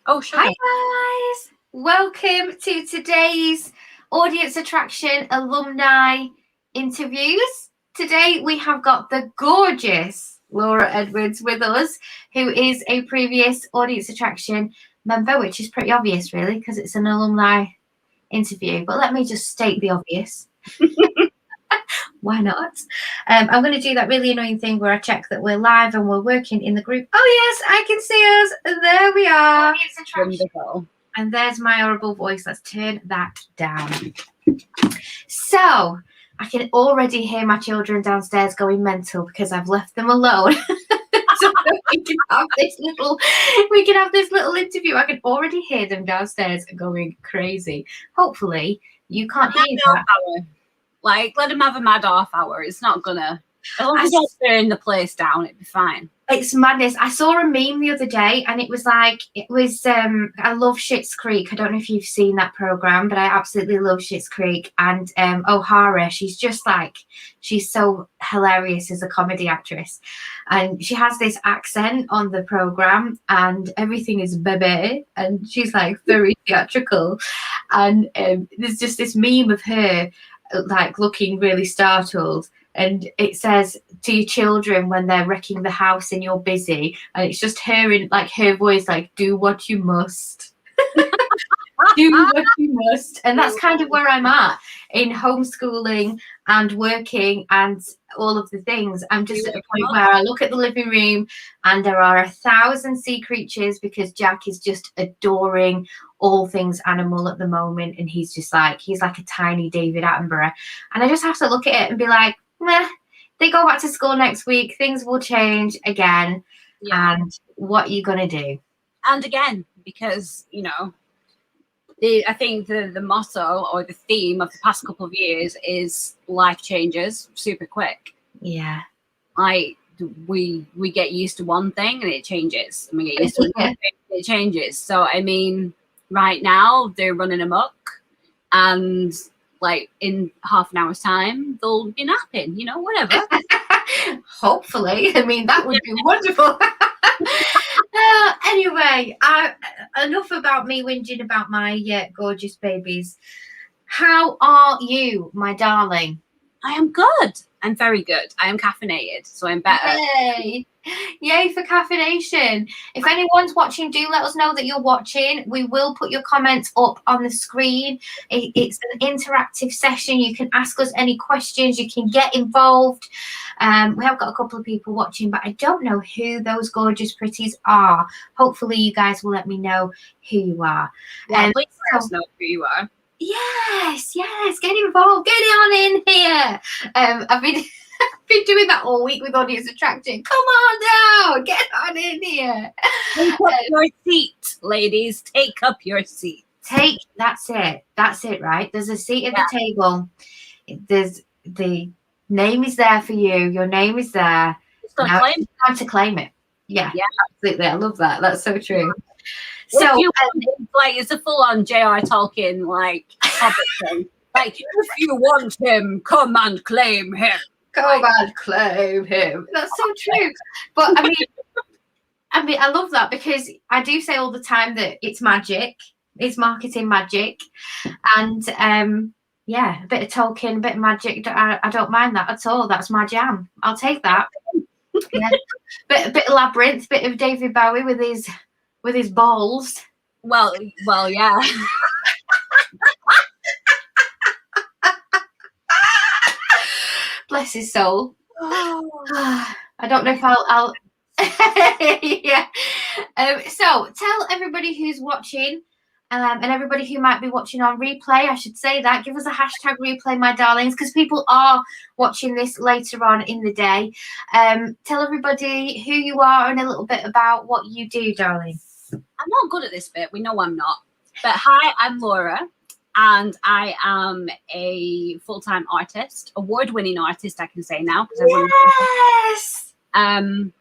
Oh, sure. Hi guys! Welcome to today's Audience Attraction alumni interviews. Today we have got the gorgeous Laura Edwards with us, who is a previous Audience Attraction member, which is pretty obvious really because it's an alumni interview. But let me just state the obvious. Why not? I'm going to do that really annoying thing where I check that we're live and we're working in the group. Oh yes, I can see us. There we are. Wonderful. And there's my horrible voice. Let's turn that down. So I can already hear my children downstairs going mental because I've left them alone. So we can have this little interview. I can already hear them downstairs going crazy. Hopefully you can't hear that. Hour. Like, let them have a mad half hour. It's not gonna. As long as you don't burn the place down, it'd be fine. It's madness. I saw a meme the other day and it was I love Schitt's Creek. I don't know if you've seen that program, but I absolutely love Schitt's Creek. And O'Hara, she's so hilarious as a comedy actress. And she has this accent on the program and everything is bebe and she's like very theatrical. And there's just this meme of her like looking really startled. And it says to your children when they're wrecking the house and you're busy, and it's just her in like her voice, like, do what you must. Do what you must. And that's kind of where I'm at in homeschooling and working and all of the things. I'm just at a point where I look at the living room and there are 1,000 sea creatures because Jack is just adoring all things animal at the moment. And he's like a tiny David Attenborough. And I just have to look at it and be like, meh, they go back to school next week. Things will change again. Yeah. And what are you going to do? And again, because, I think the motto or the theme of the past couple of years is life changes super quick. Yeah. We get used to one thing and it changes. And we get used to another thing and it changes. So, I mean, right now they're running amok and like in half an hour's time, they'll be napping, whatever. Hopefully. I mean, that would be wonderful. Anyway, enough about me whinging about my gorgeous babies. How are you, my darling? I am good. I'm very good. I am caffeinated, so I'm better. Yay for caffeination. If anyone's watching, do let us know that you're watching. We will put your comments up on the screen. It's an interactive session. You can ask us any questions. You can get involved. We have got a couple of people watching, but I don't know who those gorgeous pretties are. Hopefully you guys will let me know who you are. Yeah, please let us know who you are. Yes, get involved. Get on in here. I've been doing that all week with Audience Attraction. Come on down. Get on in here. Take up your seat, ladies. Take up your seat. That's it, right? There's a seat at the table. There's the name is there for you. Your name is there. It's time to claim it. Yeah, absolutely. I love that. That's so true. So it's a full-on J.R. Tolkien thing. Like, if you want him, come and claim him. Come and claim him. That's so true. But I mean, I love that because I do say all the time that it's magic. It's marketing magic, and a bit of Tolkien, a bit of magic. I don't mind that at all. That's my jam. I'll take that. Yeah, bit of Labyrinth, bit of David Bowie with his balls. Well, yeah. Bless his soul. I don't know if I'll yeah. So tell everybody who's watching, and everybody who might be watching on replay, I should say that. Give us a hashtag replay, my darlings, because people are watching this later on in the day. Tell everybody who you are and a little bit about what you do, darling. I'm not good at this bit. We know I'm not. But hi, I'm Laura, and I am a full-time artist, award-winning artist, I can say now. Yes! I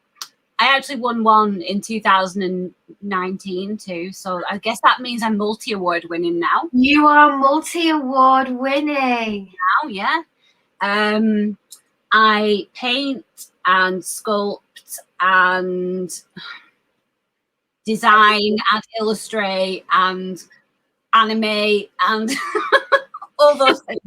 actually won one in 2019 too, so I guess that means I'm multi-award winning now. You are multi-award winning. Now, yeah. I paint and sculpt and design and illustrate and anime and all those things.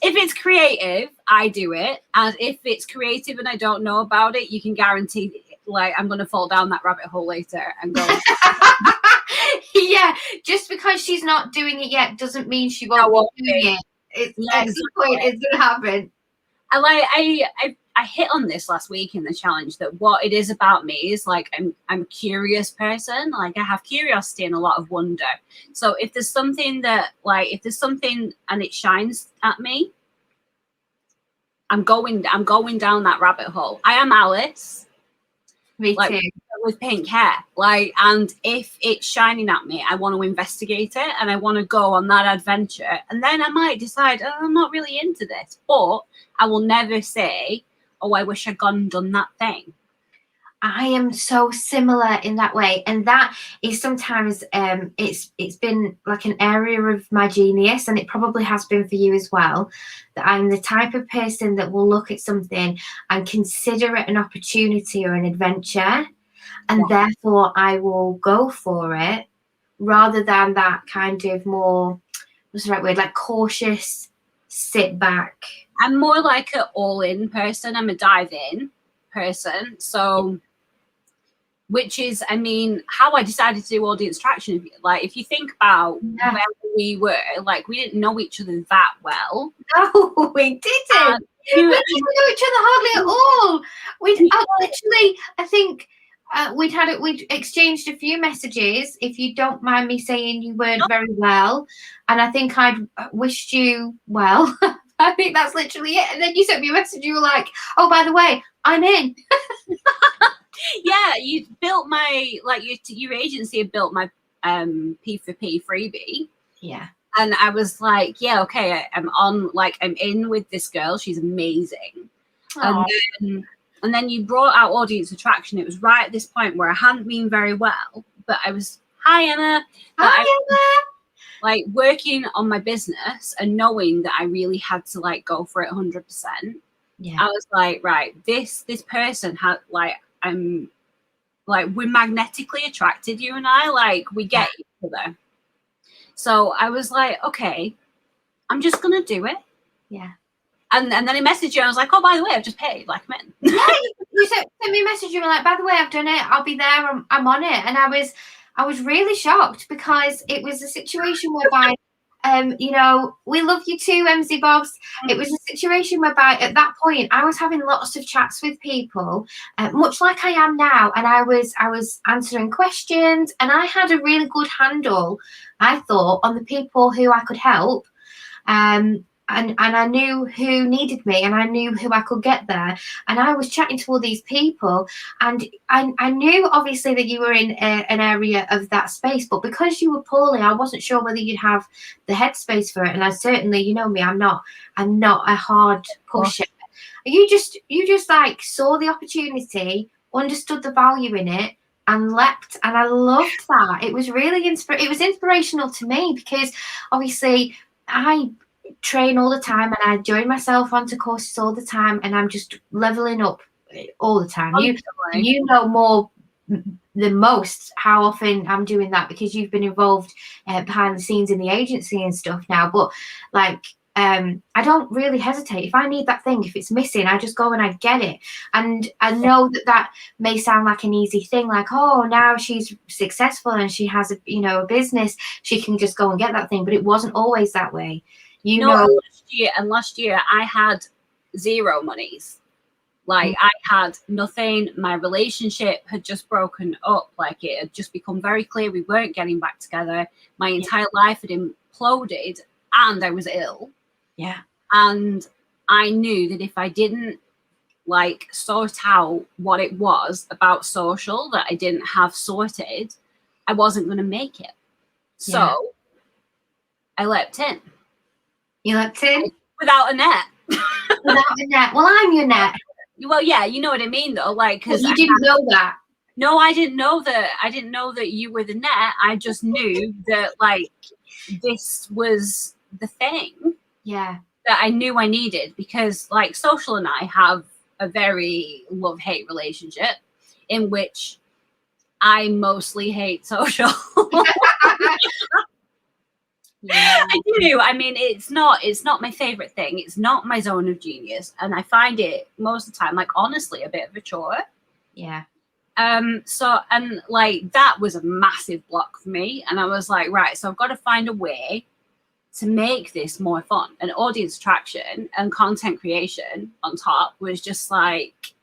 If it's creative, I do it. And if it's creative and I don't know about it, you can guarantee like I'm gonna fall down that rabbit hole later and go. Yeah, just because she's not doing it yet doesn't mean she won't be doing it. At some point it's gonna happen. I hit on this last week in the challenge that what it is about me is like I'm a curious person. Like I have curiosity and a lot of wonder. So if there's something and it shines at me, I'm going down that rabbit hole. I am Alice. Me like, too. With pink hair. Like, and if it's shining at me, I want to investigate it and I want to go on that adventure. And then I might decide, oh, I'm not really into this. But I will never say, oh, I wish I'd gone and done that thing. I am so similar in that way, and that is sometimes it's been like an area of my genius, and it probably has been for you as well, that I'm the type of person that will look at something and consider it an opportunity or an adventure, and therefore I will go for it rather than that kind of more, what's the right word, like cautious sit back. I'm more like an all-in person. I'm a dive-in person. So which is, I mean, how I decided to do audience traction. Like, if you think about where we were, like, we didn't know each other that well. No, we didn't. We didn't know each other hardly at all. Literally, I think we'd exchanged a few messages. If you don't mind me saying, you weren't very well, and I think I'd wished you well. I think that's literally it. And then you sent me a message. You were like, "Oh, by the way, I'm in." Yeah, you built my, like, your agency had built my P4P freebie. Yeah. And I was like, yeah, okay, I'm in with this girl. She's amazing. And then you brought out audience attraction. It was right at this point where I hadn't been very well, but I was, hi, Emma. Like, working on my business and knowing that I really had to, like, go for it 100%. Yeah. I was like, right, this person had, like, we're magnetically attracted, you and I, like, we get each other. So I was like, okay, I'm just gonna do it. Yeah. And then I messaged you and I was like, oh, by the way, I've just paid, like, I'm in. Yeah, you sent me a message. You were like, by the way, I've done it, I'll be there, I'm on it. And I was really shocked because it was a situation whereby we love you too, MZ Bobs. It was a situation whereby at that point I was having lots of chats with people, much like I am now, and I was answering questions, and I had a really good handle, I thought, on the people who I could help, and I knew who needed me, and I knew who I could get there, and I was chatting to all these people, and I knew obviously that you were in an area of that space, but because you were poorly, I wasn't sure whether you'd have the headspace for it. And I certainly, you know me, I'm not a hard pusher. You just like saw the opportunity, understood the value in it, and leapt, and I loved that. It was really inspirational to me, because obviously I train all the time and I join myself onto courses all the time, and I'm just leveling up all the time. You know more than most how often I'm doing that, because you've been involved behind the scenes in the agency and stuff now. But like, I don't really hesitate. If I need that thing, if it's missing, I just go and I get it. And I know that may sound like an easy thing, like, oh, now she's successful and she has a business, she can just go and get that thing. But it wasn't always that way. Last year I had zero monies. Like, I had nothing. My relationship had just broken up. Like, it had just become very clear we weren't getting back together. My entire life had imploded, and I was ill. Yeah. And I knew that if I didn't, like, sort out what it was about social that I didn't have sorted, I wasn't going to make it. So I leapt in. You leapt in? Without a net. Without a net. Well, I'm your net. Well, yeah, you know what I mean, though. Like, because you didn't know that. No, I didn't know that. I didn't know that you were the net. I just knew that, like, this was the thing. Yeah. That I knew I needed, because, like, social and I have a very love-hate relationship in which I mostly hate social. Yeah. I do. I mean, it's not my favorite thing. It's not my zone of genius, and I find it most of the time, like, honestly, a bit of a chore. Yeah. So, and like that was a massive block for me, and I was like, right, so I've got to find a way to make this more fun, and audience attraction and content creation on top was just like,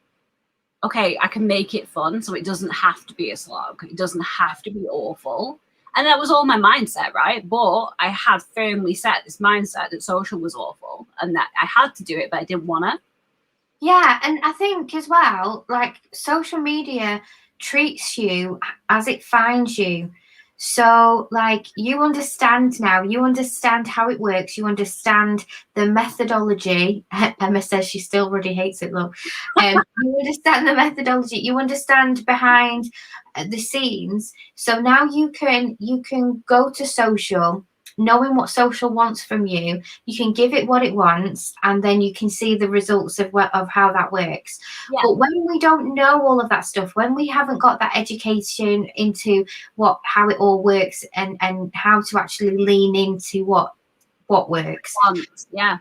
okay, I can make it fun, so it doesn't have to be a slog, it doesn't have to be awful. And that was all my mindset, right? But I had firmly set this mindset that social was awful and that I had to do it, but I didn't want to. Yeah, and I think as well, like social media treats you as it finds you. So, like, you understand now, you understand how it works, you understand the methodology. Emma says she still really hates it, look. You understand the methodology, you understand behind the scenes. So now you can go to social knowing what social wants from you. You can give it what it wants, and then you can see the results of how that works. Yeah. But when we don't know all of that stuff, when we haven't got that education into how it all works and how to actually lean into what works, yeah,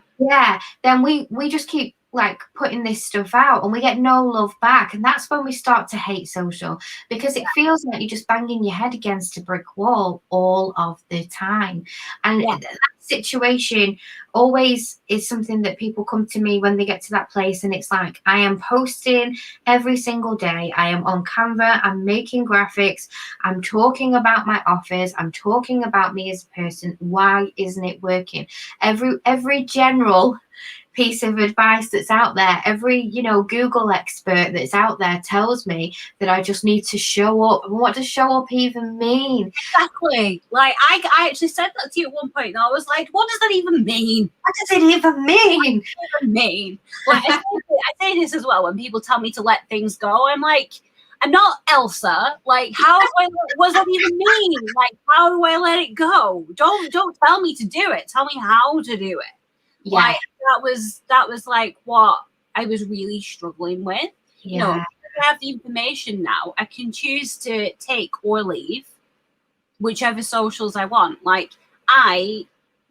then we just keep like putting this stuff out and we get no love back, and that's when we start to hate social, because it feels like you're just banging your head against a brick wall all of the time. And that situation always is something that people come to me when they get to that place, and it's like, I am posting every single day, I am on Canva, I'm making graphics, I'm talking about my offers, I'm talking about me as a person. Why isn't it working? Every general piece of advice that's out there, every Google expert that's out there tells me that I just need to show up. And what does show up even mean? Exactly. Like I actually said that to you at one point, and I was like, what does that even mean? What does it even mean? Like I say this as well when people tell me to let things go. I'm like, I'm not Elsa. Like, what does that even mean? Like, how do I let it go? Don't tell me to do it. Tell me how to do it. Yeah. Like that was like what I was really struggling with. Yeah. I have the information now. I can choose to take or leave whichever socials I want. Like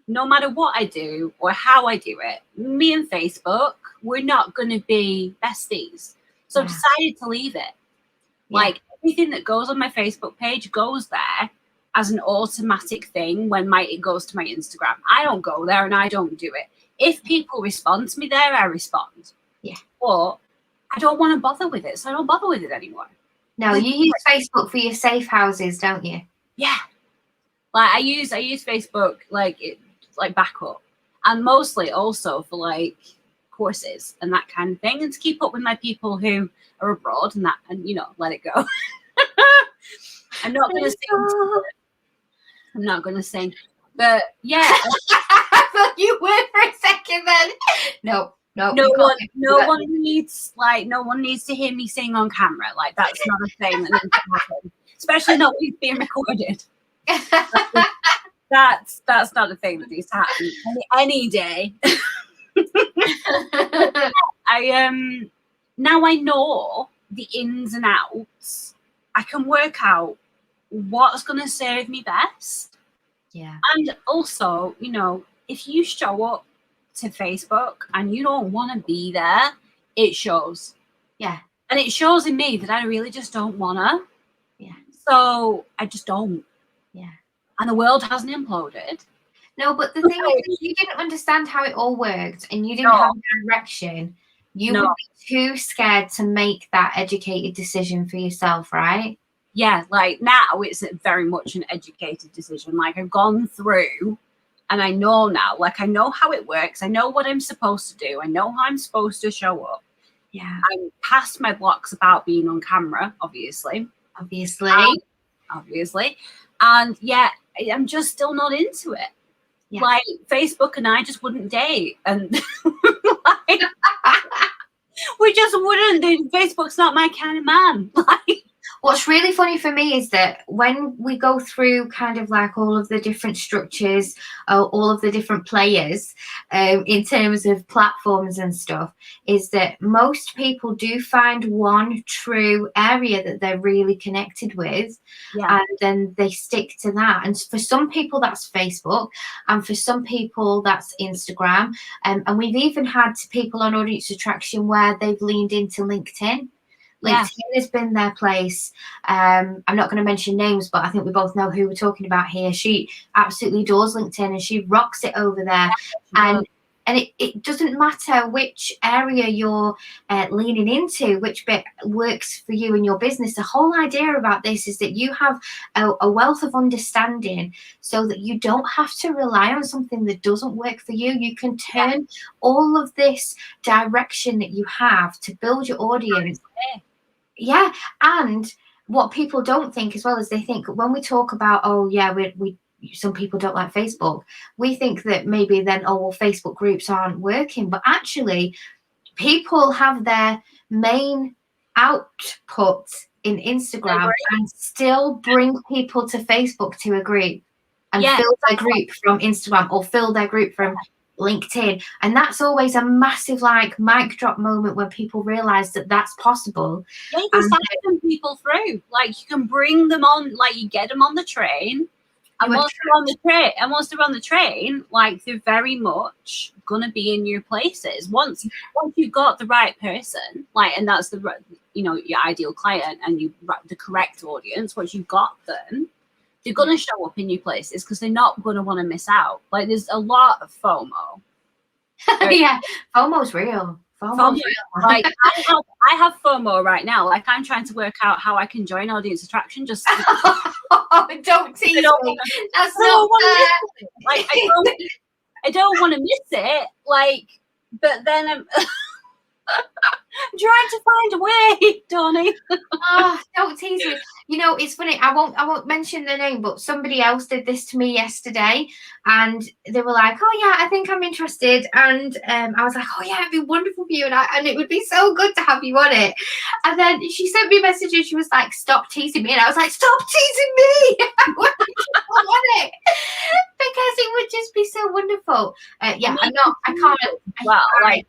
no matter what I do or how I do it, me and Facebook, we're not going to be besties. So I decided to leave it. Like everything that goes on my Facebook page goes there as an automatic thing when it goes to my Instagram. I don't go there and I don't do it. If people respond to me there, I respond. Yeah. But I don't want to bother with it, so I don't bother with it anymore. No, you use Facebook for your safe houses, don't you? Yeah. Like I use Facebook like backup, and mostly also for like courses and that kind of thing, and to keep up with my people who are abroad and let it go. I'm not going to sing. I'm not going to sing, but yeah. I thought you were for a second then. No one needs to hear me sing on camera. Like that's not a thing that needs to happen, especially not when it's being recorded. That's not a thing that needs to happen any day. Now I know the ins and outs. I can work out what's going to serve me best. Yeah. And also, if you show up to Facebook and you don't want to be there, it shows. Yeah. And it shows in me that I really just don't want to. Yeah. So I just don't. Yeah. And the world hasn't imploded. No, but the thing is, you didn't understand how it all worked and you didn't have direction. You would be too scared to make that educated decision for yourself, right? Yeah, like now it's very much an educated decision. Like I've gone through and I know now, like I know how it works. I know what I'm supposed to do. I know how I'm supposed to show up. Yeah. I'm past my blocks about being on camera, obviously. And yet I'm just still not into it. Yeah. Like Facebook and I just wouldn't date. And like, we just wouldn't. Facebook's not my kind of man. Like, What's really funny for me is that when we go through kind of like all of the different structures, all of the different players in terms of platforms and stuff, is that most people do find one true area that they're really connected with, and then they stick to that. And for some people, that's Facebook, and for some people, that's Instagram. And we've even had people on Audience Attraction where they've leaned into LinkedIn. LinkedIn has been their place. I'm not going to mention names, but I think we both know who we're talking about here. She absolutely adores LinkedIn and she rocks it over there. And it doesn't matter which area you're leaning into, which bit works for you in your business. The whole idea about this is that you have a wealth of understanding so that you don't have to rely on something that doesn't work for you. You can turn all of this direction that you have to build your audience. Yeah. And what people don't think as well is they think when we talk about, oh, yeah, we some people don't like Facebook, we think that maybe then, oh, well, Facebook groups aren't working. But actually, people have their main output in Instagram and still bring people to Facebook to a group and fill their group from Instagram or fill their group from LinkedIn. And that's always a massive like mic drop moment when people realize that that's possible. Yeah, you can siphon people through. Like you can bring them on, like you get them on the train. And once they're on the train, like they're very much gonna be in your places. Once you've got the right person, like, and that's the your ideal client and the correct audience. Once you've got them, they're gonna show up in your places because they're not gonna want to miss out. Like there's a lot of FOMO. Yeah, FOMO's real. FOMO's real. Like I have FOMO right now. Like I'm trying to work out how I can join Audience Attraction. Just don't tease me. That's not fair. Like I don't want to miss it. Like, but then I'm trying to find a way, Donnie. Oh, don't tease me. You know, it's funny. I won't mention the name, but somebody else did this to me yesterday, and they were like, "Oh yeah, I think I'm interested." And I was like, "Oh yeah, it'd be wonderful for you, and it would be so good to have you on it." And then she sent me a message, and she was like, "Stop teasing me," and I was like, "Stop teasing me! I want you on it because it would just be so wonderful." Yeah, I can't. Well, like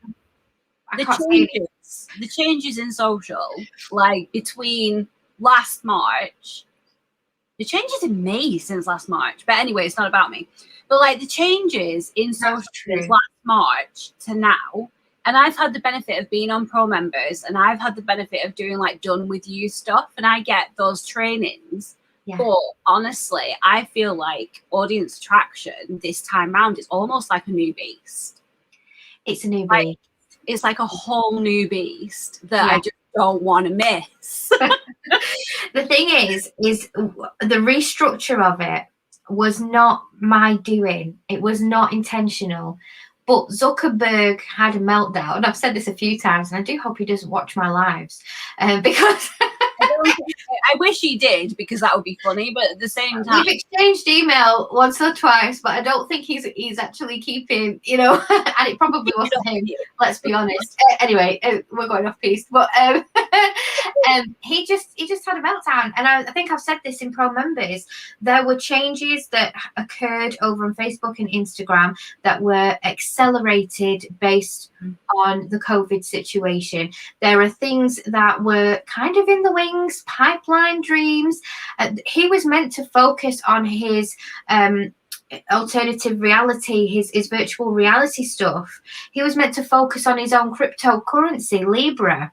the changes in social, like between last March, the changes in me since last March. But anyway, it's not about me. But like the changes in social since last March to now, and I've had the benefit of being on Pro Members, and I've had the benefit of doing like done with you stuff, and I get those trainings. Yeah. But honestly, I feel like Audience Attraction this time round is almost like a new beast. It's a new beast. It's like a whole new beast that I just don't want to miss. The thing is the restructure of it was not my doing. It was not intentional. But Zuckerberg had a meltdown. I've said this a few times, and I do hope he doesn't watch my lives because I wish he did, because that would be funny. But at the same time, we've exchanged email once or twice, but I don't think he's actually keeping, and it probably wasn't him. Let's be honest. Anyway, we're going off piece, but he just had a meltdown, and I think I've said this in Pro Members. There were changes that occurred over on Facebook and Instagram that were accelerated based on the COVID situation. There are things that were kind of in the wings, pipeline dreams. He was meant to focus on his alternative reality, his virtual reality stuff. He was meant to focus on his own cryptocurrency, Libra.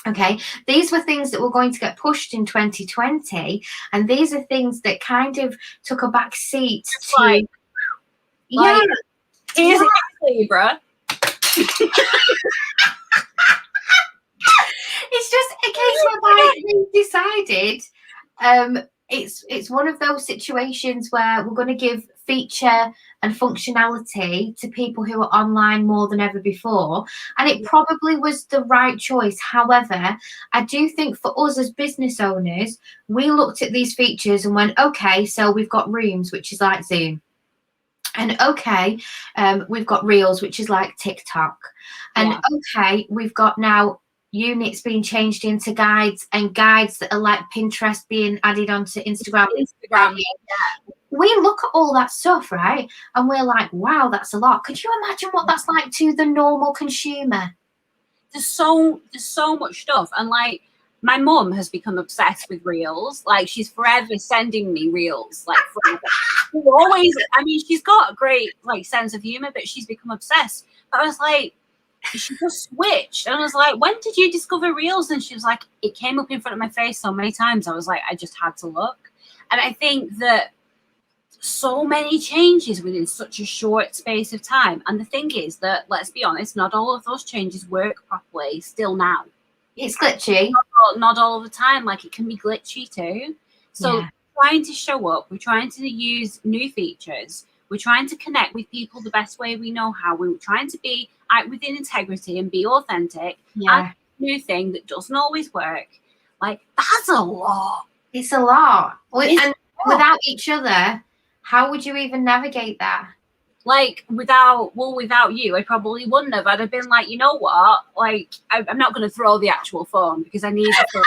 Okay, these were things that were going to get pushed in 2020, and these are things that kind of took a back seat to Libra. It's just a case whereby we decided it's one of those situations where we're going to give feature and functionality to people who are online more than ever before, and it probably was the right choice. However, I do think for us as business owners, we looked at these features and went, okay, so we've got Rooms, which is like Zoom. And okay, we've got Reels, which is like TikTok. And okay, we've got now units being changed into guides, and guides that are like Pinterest being added onto Instagram. We look at all that stuff, right? And we're like, wow, that's a lot. Could you imagine what that's like to the normal consumer? There's so much stuff. And like, my mum has become obsessed with reels. Like, she's forever sending me reels, like forever. Always, I mean, she's got a great like sense of humor, but she's become obsessed. But I was like, she just switched. And I was like, when did you discover reels? And she was like, it came up in front of my face so many times. I was like, I just had to look. And I think that so many changes within such a short space of time. And the thing is that, let's be honest, not all of those changes work properly still now. It's glitchy. Not all of the time. Like, it can be glitchy too. So trying to show up, we're trying to use new features. We're trying to connect with people the best way we know how. We're trying to be out within integrity and be authentic. Yeah. And new thing that doesn't always work. Like, that's a lot. It's a lot. And without each other, how would you even navigate that? Like, without you, I probably wouldn't have. I'd have been like, you know what? Like, I'm not going to throw the actual phone because I need the phone.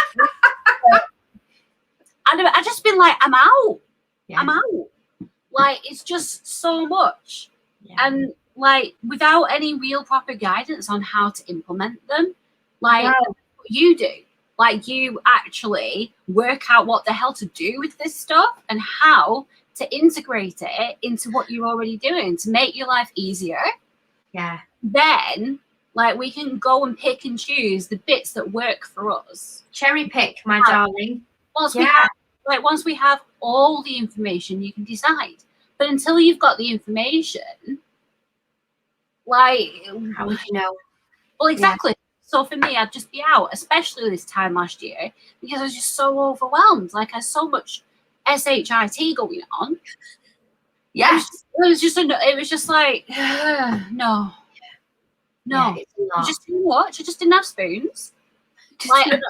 I'd just been like, I'm out. Yeah. I'm out. Like, it's just so much. Yeah. And, like, without any real proper guidance on how to implement them, like, you do. Like, you actually work out what the hell to do with this stuff and how to integrate it into what you're already doing to make your life easier. Yeah. Then, like, we can go and pick and choose the bits that work for us. Cherry pick, my darling. Once we have all the information, you can decide. But until you've got the information, like, how would you know? Well, exactly. Yeah. So for me, I'd just be out, especially this time last year, because I was just so overwhelmed. Like, I had so much SHIT going on. Yeah. It was just like, no. Yeah, it's just too much. I just didn't have spoons. I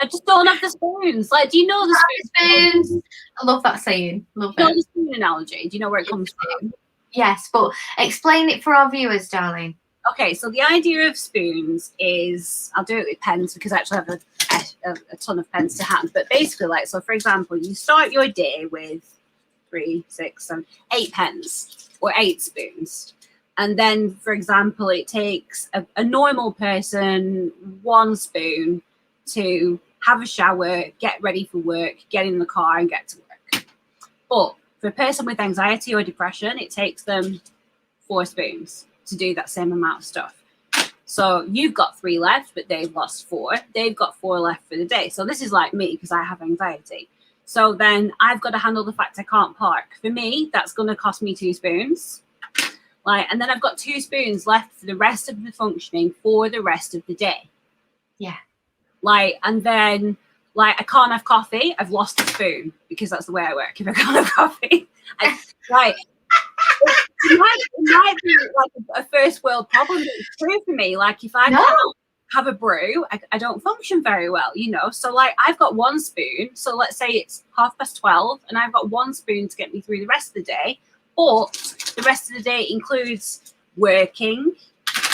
just don't have the spoons. Like, do you know the spoons? I love that saying. Love it. You know the spoon analogy? Do you know where it comes from? Yes, but explain it for our viewers, darling. Okay, so the idea of spoons is, I'll do it with pens because I actually have a ton of pens to hand. But basically, like, so for example, you start your day with 3, 6, 7, 8 pens or 8 spoons. And then, for example, it takes a normal person 1 spoon to have a shower, get ready for work, get in the car and get to work. But for a person with anxiety or depression, it takes them 4 spoons to do that same amount of stuff. So you've got 3 left, but they've lost 4. They've got 4 left for the day. So this is like me because I have anxiety. So then I've got to handle the fact I can't park. For me, that's going to cost me 2 spoons. Like, and then I've got 2 spoons left for the rest of the functioning for the rest of the day. Yeah. Like, and then, like, I can't have coffee. I've lost a spoon because that's the way I work. If I can't have coffee, it might be like a first world problem, but it's true for me. Like, if I can't have a brew, I don't function very well, you know. So, like, I've got 1 spoon. So let's say it's 12:30, and I've got 1 spoon to get me through the rest of the day. But the rest of the day includes working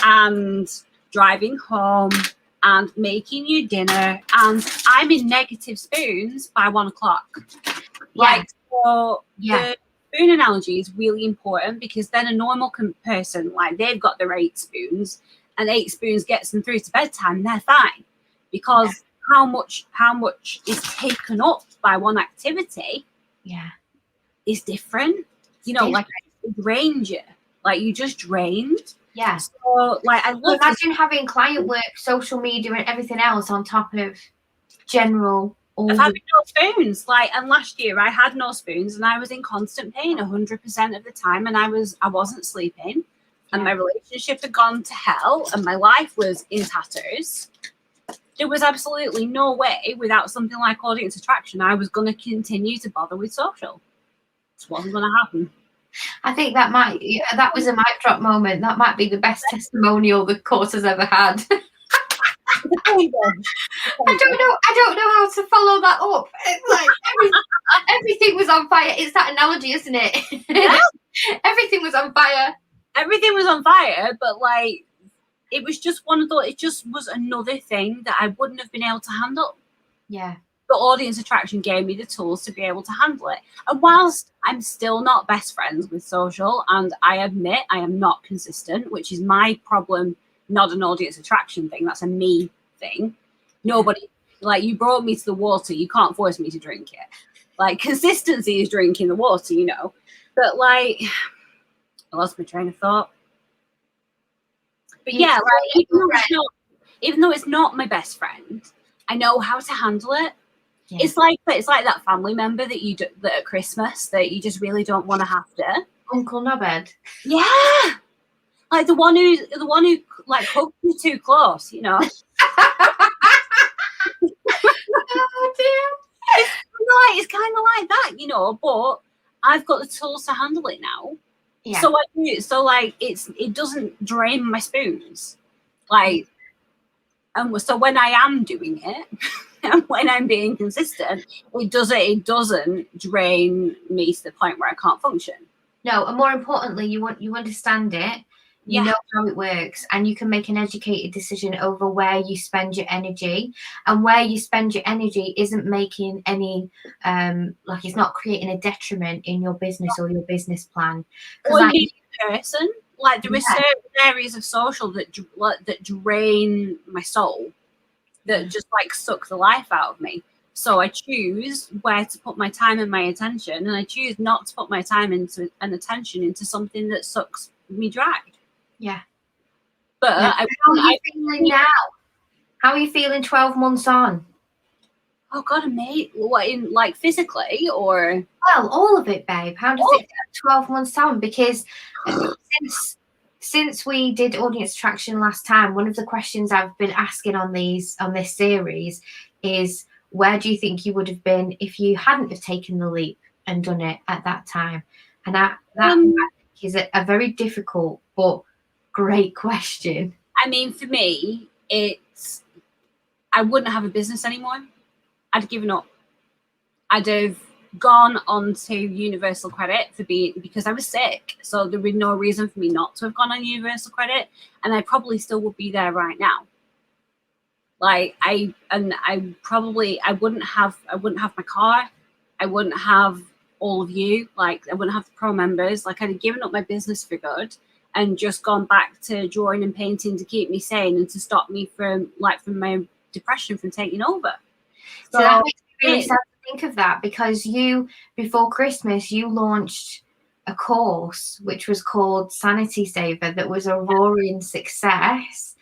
and driving home and making you dinner, and I'm in negative spoons by 1 o'clock. Like, so the spoon analogy is really important because then a normal person, like, they've got their 8 spoons, and 8 spoons gets them through to bedtime, they're fine. Because how much is taken up by one activity is different. You know, like, it drains you. Like, you just drained. Yeah. So, like, I love imagine having client work, social media, and everything else on top of general. Of having no spoons. Like, and last year I had no spoons, and I was in constant pain 100% of the time, and I wasn't sleeping, and my relationship had gone to hell, and my life was in tatters. There was absolutely no way, without something like audience attraction, I was going to continue to bother with social. It wasn't going to happen. I think that was a mic drop moment. That might be the best testimonial the course has ever had. I don't know how to follow that up. It's like everything was on fire. It's that analogy, isn't it? Yeah. Everything was on fire. Everything was on fire, but, like, it was just one of those. It just was another thing that I wouldn't have been able to handle. Yeah. The audience attraction gave me the tools to be able to handle it. And whilst I'm still not best friends with social, and I admit I am not consistent, which is my problem, not an audience attraction thing, that's a me thing. Nobody, like, you brought me to the water, you can't force me to drink it. Like, consistency is drinking the water, you know. But, like, I lost my train of thought. But yeah, like, even though it's not my best friend, I know how to handle it. Yeah. It's like that family member that you do, that at Christmas that you just really don't want to have to. Uncle Nobed. Yeah, like the one who like hugs you too close, you know. Oh dear. It's kind of like that, you know. But I've got the tools to handle it now. Yeah. So I do. So like it doesn't drain my spoons, like. And so when I am doing it, and when I'm being consistent, it doesn't drain me to the point where I can't function. No, and more importantly, you understand it, you know how it works, and you can make an educated decision over where you spend your energy, and where you spend your energy isn't making any like it's not creating a detriment in your business or your business plan. Or like, being a person. Like there are certain areas of social that drain my soul, that just like suck the life out of me. So I choose where to put my time and my attention, and I choose not to put my time and attention into something that sucks me dry. Yeah. But how are you feeling now? How are you feeling 12 months on? Oh God, mate, what, in like physically or? Well, all of it, babe. How does it feel 12 months on? Because since we did audience attraction last time, one of the questions I've been asking on this series is, where do you think you would have been if you hadn't have taken the leap and done it at that time? And that is a very difficult but great question. I mean, for me, I wouldn't have a business anymore. I'd have given up. I'd have gone on to universal credit because I was sick. So there was no reason for me not to have gone on universal credit, and I probably still would be there right now. Like I wouldn't have my car. I wouldn't have all of you. Like I wouldn't have the pro members. Like I'd have given up my business for good and just gone back to drawing and painting to keep me sane and to stop me from my depression from taking over. So that makes me really sad to think of that, because before Christmas you launched a course which was called Sanity Saver that was a roaring success.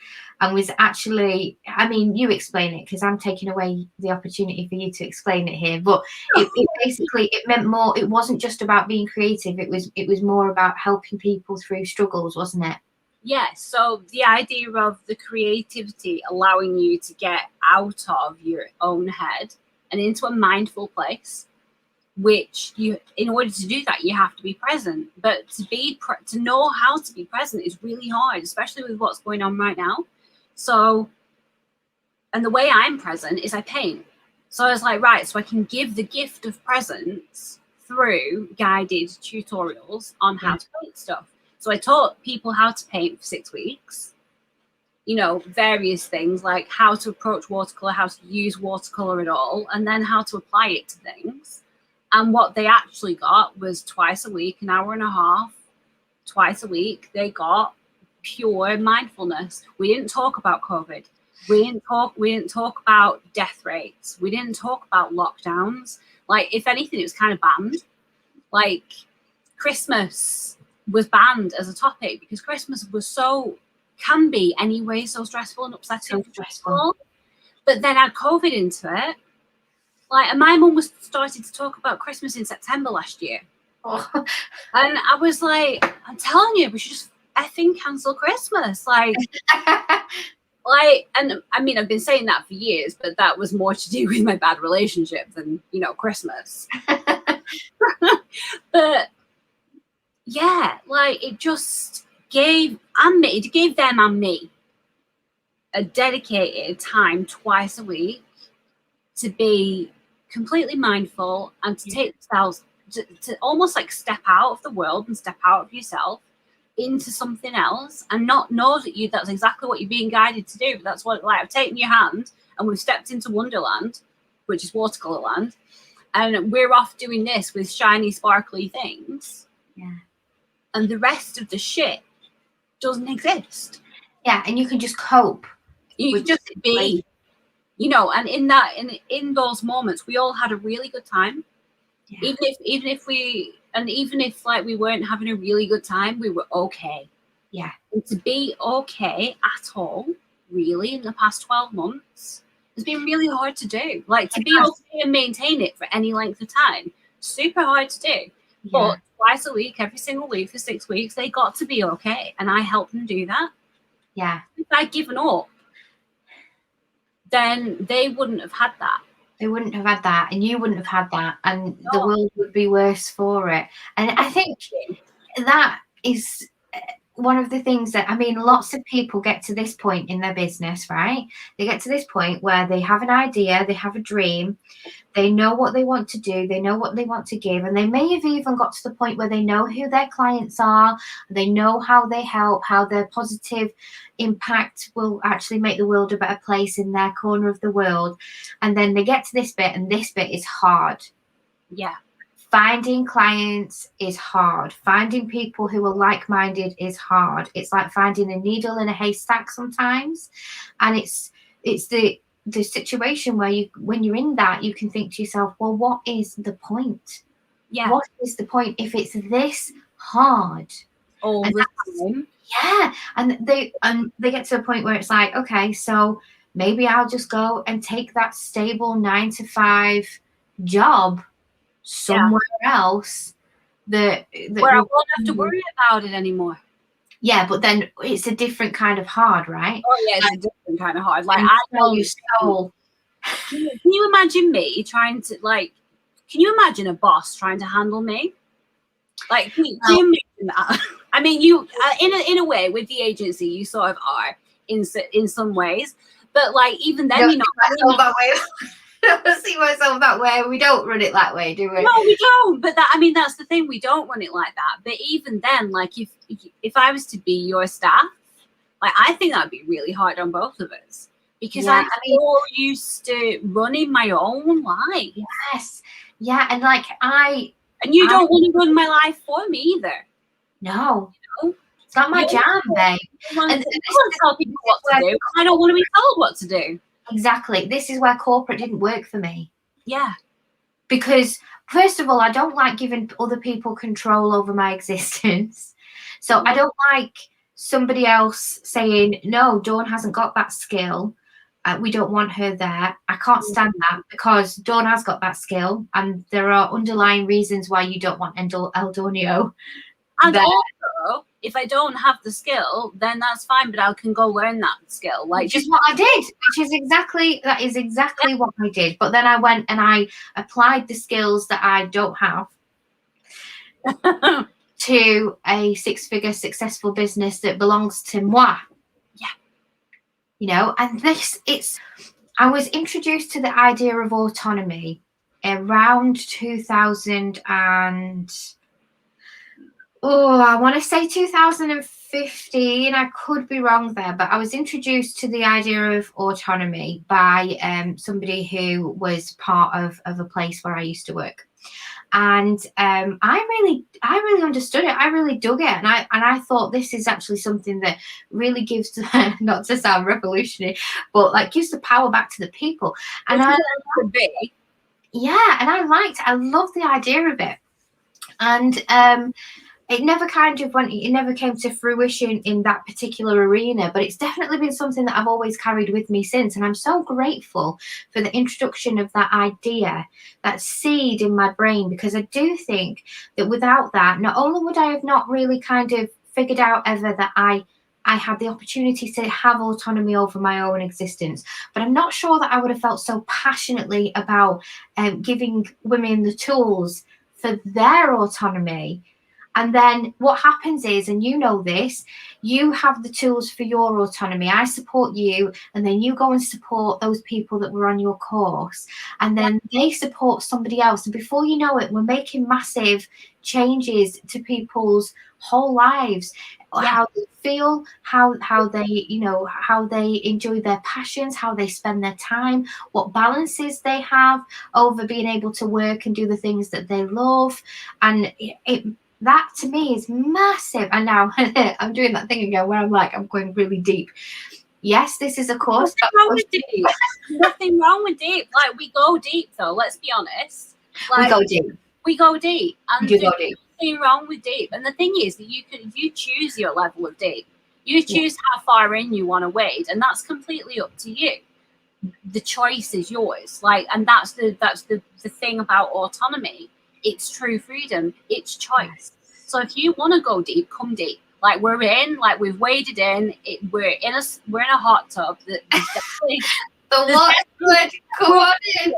And was actually, I mean, you explain it because I'm taking away the opportunity for you to explain it here. But it basically, it meant more. It wasn't just about being creative. It was more about helping people through struggles, wasn't it? Yeah. So the idea of the creativity allowing you to get out of your own head and into a mindful place, which in order to do that, you have to be present. But to know how to be present is really hard, especially with what's going on right now. So, and the way I'm present is I paint. So I was like, right, so I can give the gift of presence through guided tutorials on how to paint stuff. So I taught people how to paint for 6 weeks, you know, various things like how to approach watercolor, how to use watercolor at all, and then how to apply it to things. And what they actually got was twice a week, an hour and a half, twice a week, they got pure mindfulness. We didn't talk about COVID. We didn't talk about death rates. We didn't talk about lockdowns. Like, if anything, it was kind of banned. Like, Christmas was banned as a topic because Christmas can be anyway so stressful and upsetting. So stressful. But then add COVID into it. Like, and my mum started to talk about Christmas in September last year. Oh. And I was like, I'm telling you, we should just effing cancel Christmas. Like, and I mean, I've been saying that for years, but that was more to do with my bad relationship than, you know, Christmas. But yeah, like it just gave them and me a dedicated time twice a week to be completely mindful and to take themselves to almost like step out of the world and step out of yourself into something else and not know that that's exactly what you're being guided to do. But that's what, like, I've taken your hand and we've stepped into Wonderland, which is watercolor land, and we're off doing this with shiny, sparkly things. Yeah. And the rest of the shit doesn't exist. Yeah, and you can just cope. You can just be, you know, and in those moments, we all had a really good time. Yeah. Even if like we weren't having a really good time, we were okay. Yeah. And to be okay at all, really, in the past 12 months, has been really hard to do. Like, to be okay and maintain it for any length of time, super hard to do. Yeah. But twice a week, every single week for 6 weeks, they got to be okay. And I helped them do that. Yeah. If I'd given up, then they wouldn't have had that. They wouldn't have had that, and you wouldn't have had that, and the world would be worse for it. And I think that is one of the things that, I mean, lots of people get to this point in their business, right? They get to this point where they have an idea, they have a dream, they know what they want to do, they know what they want to give, and they may have even got to the point where they know who their clients are, they know how they help, how their positive impact will actually make the world a better place in their corner of the world. And then they get to this bit, and this bit is hard. Yeah. Finding clients is hard. Finding people who are like-minded is hard. It's like finding a needle in a haystack sometimes. And it's the situation where when you're in that, you can think to yourself, well, what is the point? Yeah. What is the point if it's this hard? All the time. Yeah. And they get to a point where it's like, okay, so maybe I'll just go and take that stable 9-to-5 job somewhere else that where I won't have to worry about it anymore. Yeah, but then it's a different kind of hard, right? Oh yeah, it's a different kind of hard. Like, I know your soul. Can you imagine me trying to, like, can you imagine a boss trying to handle me? Like, can you imagine that? I mean, you in a way with the agency, you sort of are in some ways, but like even then, you know, that way. I don't see myself that way. We don't run it that way, do we? No, we don't. But that, I mean, that's the thing. We don't run it like that. But even then, like, if I was to be your staff, like, I think that'd be really hard on both of us, because I'm so used to running my own life. Yes. Yeah, and like and you don't want to run my life for me either. No. You know? It's not my jam, babe. And tell people what to do. I don't want to be told what to do. Exactly. This is where corporate didn't work for me. Yeah. Because, first of all, I don't like giving other people control over my existence. So I don't like somebody else saying, no, Dawn hasn't got that skill. We don't want her there. I can't stand that, because Dawn has got that skill, and there are underlying reasons why you don't want Eldonio. And also, if I don't have the skill, then that's fine, but I can go learn that skill. Like, which is what I did. That is exactly what I did. But then I went and I applied the skills that I don't have to a 6-figure successful business that belongs to moi. Yeah. You know, and I was introduced to the idea of autonomy around 2000 and I want to say 2015. I could be wrong there, but I was introduced to the idea of autonomy by somebody who was part of a place where I used to work. And I really understood it. I really dug it, and I thought this is actually something that really gives, not to sound revolutionary, but like gives the power back to the people. And I love the idea of it. And it never came to fruition in that particular arena, but it's definitely been something that I've always carried with me since. And I'm so grateful for the introduction of that idea, that seed in my brain, because I do think that without that, not only would I have not really kind of figured out ever that I had the opportunity to have autonomy over my own existence, but I'm not sure that I would have felt so passionately about giving women the tools for their autonomy And then what happens is, and you know this, you have the tools for your autonomy. I support you, and then you go and support those people that were on your course, and then they support somebody else. And before you know it, we're making massive changes to people's whole lives, how they feel, how they, you know, how they enjoy their passions, how they spend their time, what balances they have over being able to work and do the things that they love. And that to me is massive. And now I'm doing that thing again where I'm like, I'm going really deep. Yes, this is a course. Nothing wrong with deep. Nothing wrong with deep. Like, we go deep, though. Let's be honest. Like, we go deep. We go deep. And we do go deep. Nothing wrong with deep. And the thing is that you choose your level of deep. You choose how far in you want to wade, and that's completely up to you. The choice is yours. Like, and that's the thing about autonomy. It's true freedom. It's choice. So if you want to go deep, come deep. Like, we're in, like, we've waded in. We're in a hot tub. The water's good. Come on in.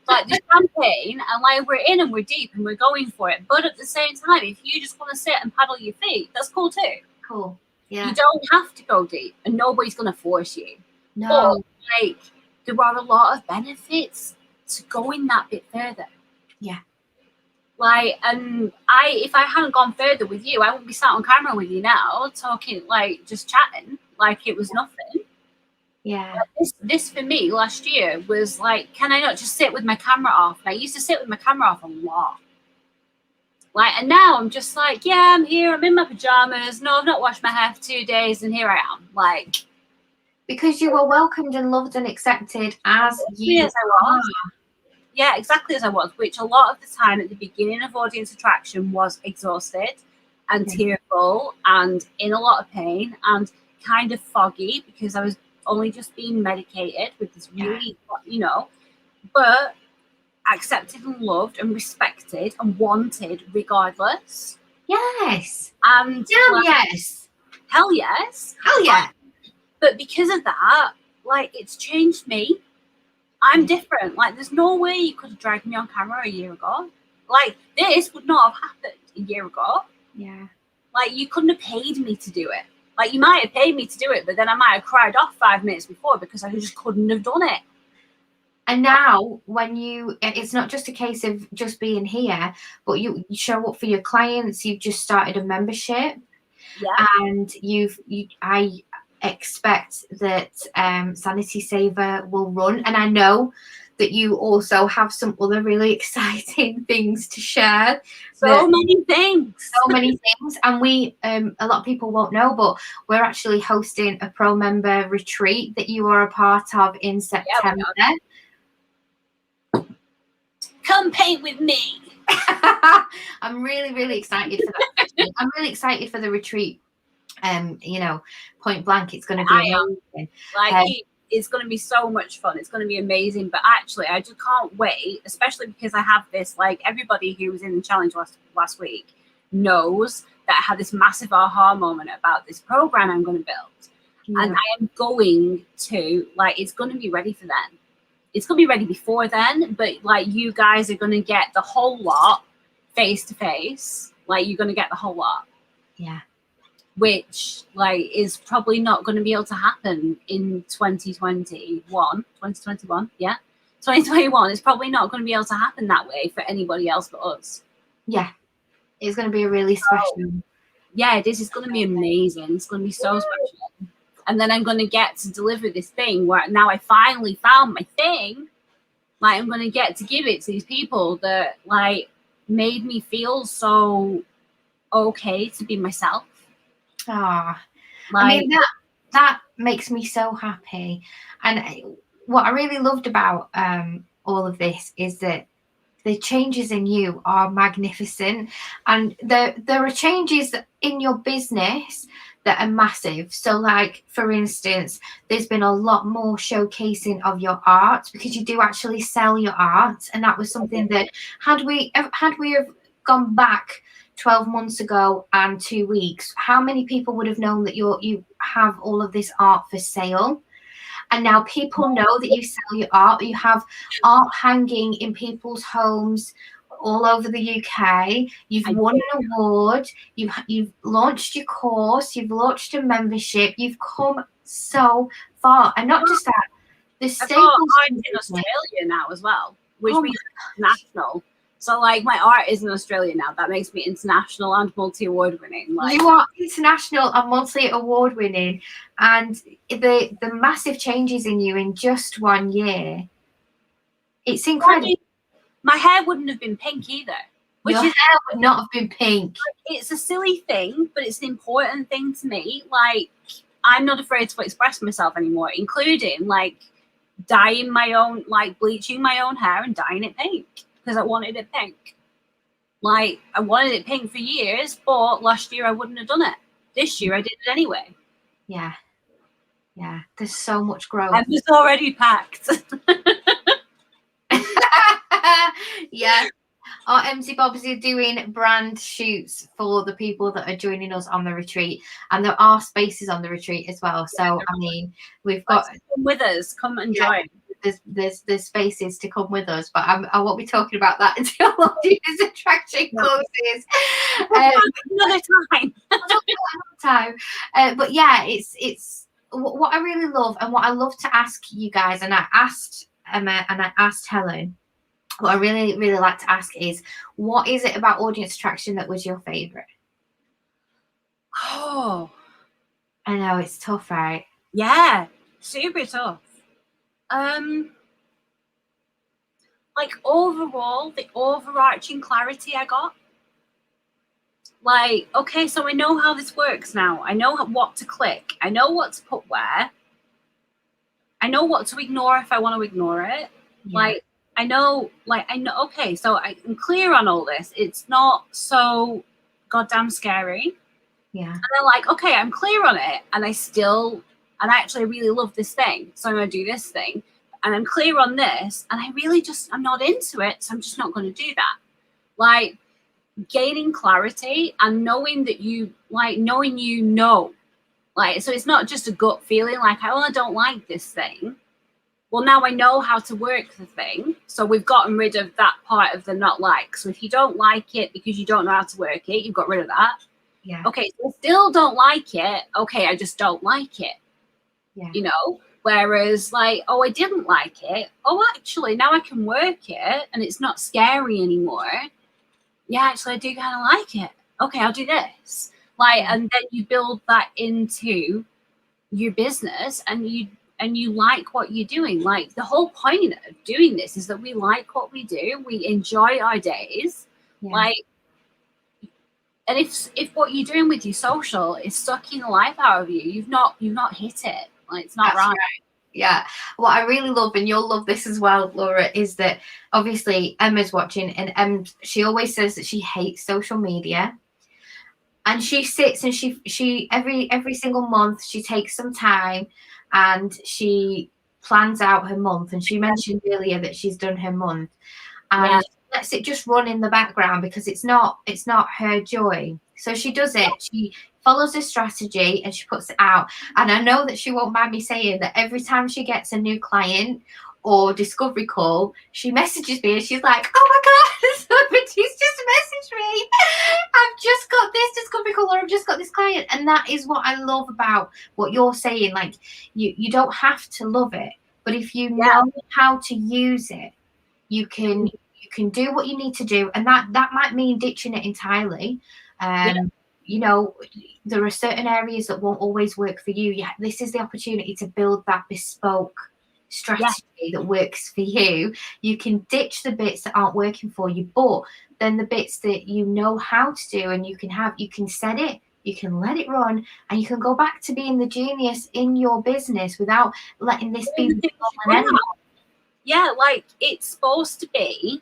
Like, the champagne, and like, we're in and we're deep and we're going for it. But at the same time, if you just want to sit and paddle your feet, that's cool too. Cool. Yeah. You don't have to go deep, and nobody's gonna force you. No. But, like, there are a lot of benefits to going that bit further. Yeah. Like, and if I hadn't gone further with you, I wouldn't be sat on camera with you now, talking, like, just chatting, like it was nothing. Yeah. Like, this for me last year was like, can I not just sit with my camera off? And I used to sit with my camera off a lot. Like, and now I'm just like, yeah, I'm here. I'm in my pajamas. No, I've not washed my hair for 2 days, and here I am. Like, because you were welcomed and loved and accepted as you are. Yeah, exactly as I was, which a lot of the time at the beginning of Audience Attraction was exhausted and tearful and in a lot of pain and kind of foggy because I was only just being medicated with this really, you know, but accepted and loved and respected and wanted regardless. Yes. And yes. Hell yes. Hell yeah. But because of that, like, it's changed me. I'm different. Like, there's no way you could have dragged me on camera a year ago. Like, this would not have happened a year ago. Yeah. Like, you couldn't have paid me to do it. Like, you might have paid me to do it, but then I might have cried off 5 minutes before because I just couldn't have done it. And now when it's not just a case of just being here, but you show up for your clients, you've just started a membership. Yeah. And I expect that Sanity Saver will run, and I know that you also have some other really exciting things to share. So many things, and we a lot of people won't know, but we're actually hosting a pro member retreat that you are a part of in September. Come paint with me. I'm really excited for that. I'm really excited for the retreat. You know, point blank, it's going to be amazing. Like, it's going to be so much fun. It's going to be amazing. But actually, I just can't wait, especially because I have this, like, everybody who was in the challenge last week knows that I had this massive aha moment about this program I'm going to build. Yeah. And I am going to, like, it's going to be ready for then. It's going to be ready before then, but, like, you guys are going to get the whole lot face to face. Like, you're going to get the whole lot. Yeah. Which, like, is probably not going to be able to happen in 2021. 2021 is probably not going to be able to happen that way for anybody else but us. Yeah. It's going to be a really special. Yeah, it is. It's going to be amazing. It's going to be so special. And then I'm going to get to deliver this thing where now I finally found my thing. Like, I'm going to get to give it to these people that, like, made me feel so okay to be myself. I mean, that makes me so happy. And what I really loved about all of this is that the changes in you are magnificent, and there are changes in your business that are massive. So, like, for instance, there's been a lot more showcasing of your art because you do actually sell your art, and that was something that had we have gone back 12 months ago and 2 weeks, how many people would have known that you have all of this art for sale? And now people know that you sell your art. You have art hanging in people's homes all over the UK. You've won an award. You've launched your course. You've launched a membership. You've come so far, and not just that. The I've got Staples art in Australia now as well, which means international. So like my art is in Australia now. That makes me international and multi-award winning. Like, you are international and multi-award winning, and the massive changes in you in just 1 year. It's incredible. My hair wouldn't have been pink either. Your hair would not have been pink. It's a silly thing, but it's an important thing to me. Like, I'm not afraid to express myself anymore, including like dyeing my own, like bleaching my own hair and dyeing it pink because I wanted it pink. Like, I wanted it pink for years, but last year I wouldn't have done it. This year I did it anyway. Yeah. Yeah. There's so much growth. I was already packed. Yeah. Our MC Bobs are doing brand shoots for the people that are joining us on the retreat, and there are spaces on the retreat as well. So I mean, we've got come with us, come and join. There's spaces to come with us, but I won't be talking about that until audience attraction closes. Another time. But yeah, it's what I really love, and what I love to ask you guys, and I asked Emma and I asked Helen. What I really, really like to ask is, what is it about audience attraction that was your favorite? Oh, I know it's tough, right? Yeah, super tough. Like overall, the overarching clarity I got. Like, okay, so I know how this works now. I know what to click. I know what to put where. I know what to ignore if I want to ignore it. Yeah. I know, okay, so I'm clear on all this. It's not so goddamn scary. Yeah. And I'm like, okay, I'm clear on it. And I actually really love this thing. So I'm going to do this thing. And I'm clear on this. And I'm not into it. So I'm just not going to do that. Like, gaining clarity and knowing that so it's not just a gut feeling like, I don't like this thing. Well, now I know how to work the thing. So we've gotten rid of that part of the not like. So if you don't like it because you don't know how to work it, you've got rid of that. Yeah. Okay, so I still don't like it. Okay, I just don't like it. Yeah. You know? Whereas I didn't like it. Oh, actually, now I can work it and it's not scary anymore. Yeah, actually, I do kind of like it. Okay, I'll do this. And then you build that into your business and you like what you're doing. Like, the whole point of doing this is that we like what we do. We enjoy our days. Yeah. And if what you're doing with your social is sucking the life out of you, you've not hit it. Like, it's not right. Yeah. What I really love, and you'll love this as well, Laura, is that obviously Emma's watching, and she always says that she hates social media. And she sits and she every single month she takes some time and she plans out her month. And she mentioned earlier that she's done her month and lets it just run in the background because it's not her joy. So she does it. She follows a strategy and she puts it out. And I know that she won't mind me saying that every time she gets a new client or discovery call, she messages me and she's like, oh my God, somebody's just messaged me. I've just got this discovery call or I've just got this client. And that is what I love about what you're saying. Like, you don't have to love it, but if you know how to use it, you can do what you need to do. And that might mean ditching it entirely. You know, there are certain areas that won't always work for you. Yeah, this is the opportunity to build that bespoke strategy that works for you. You can ditch the bits that aren't working for you, but then the bits that you know how to do, and you can set it, you can let it run, and you can go back to being the genius in your business without letting this be the Yeah, like, it's supposed to be.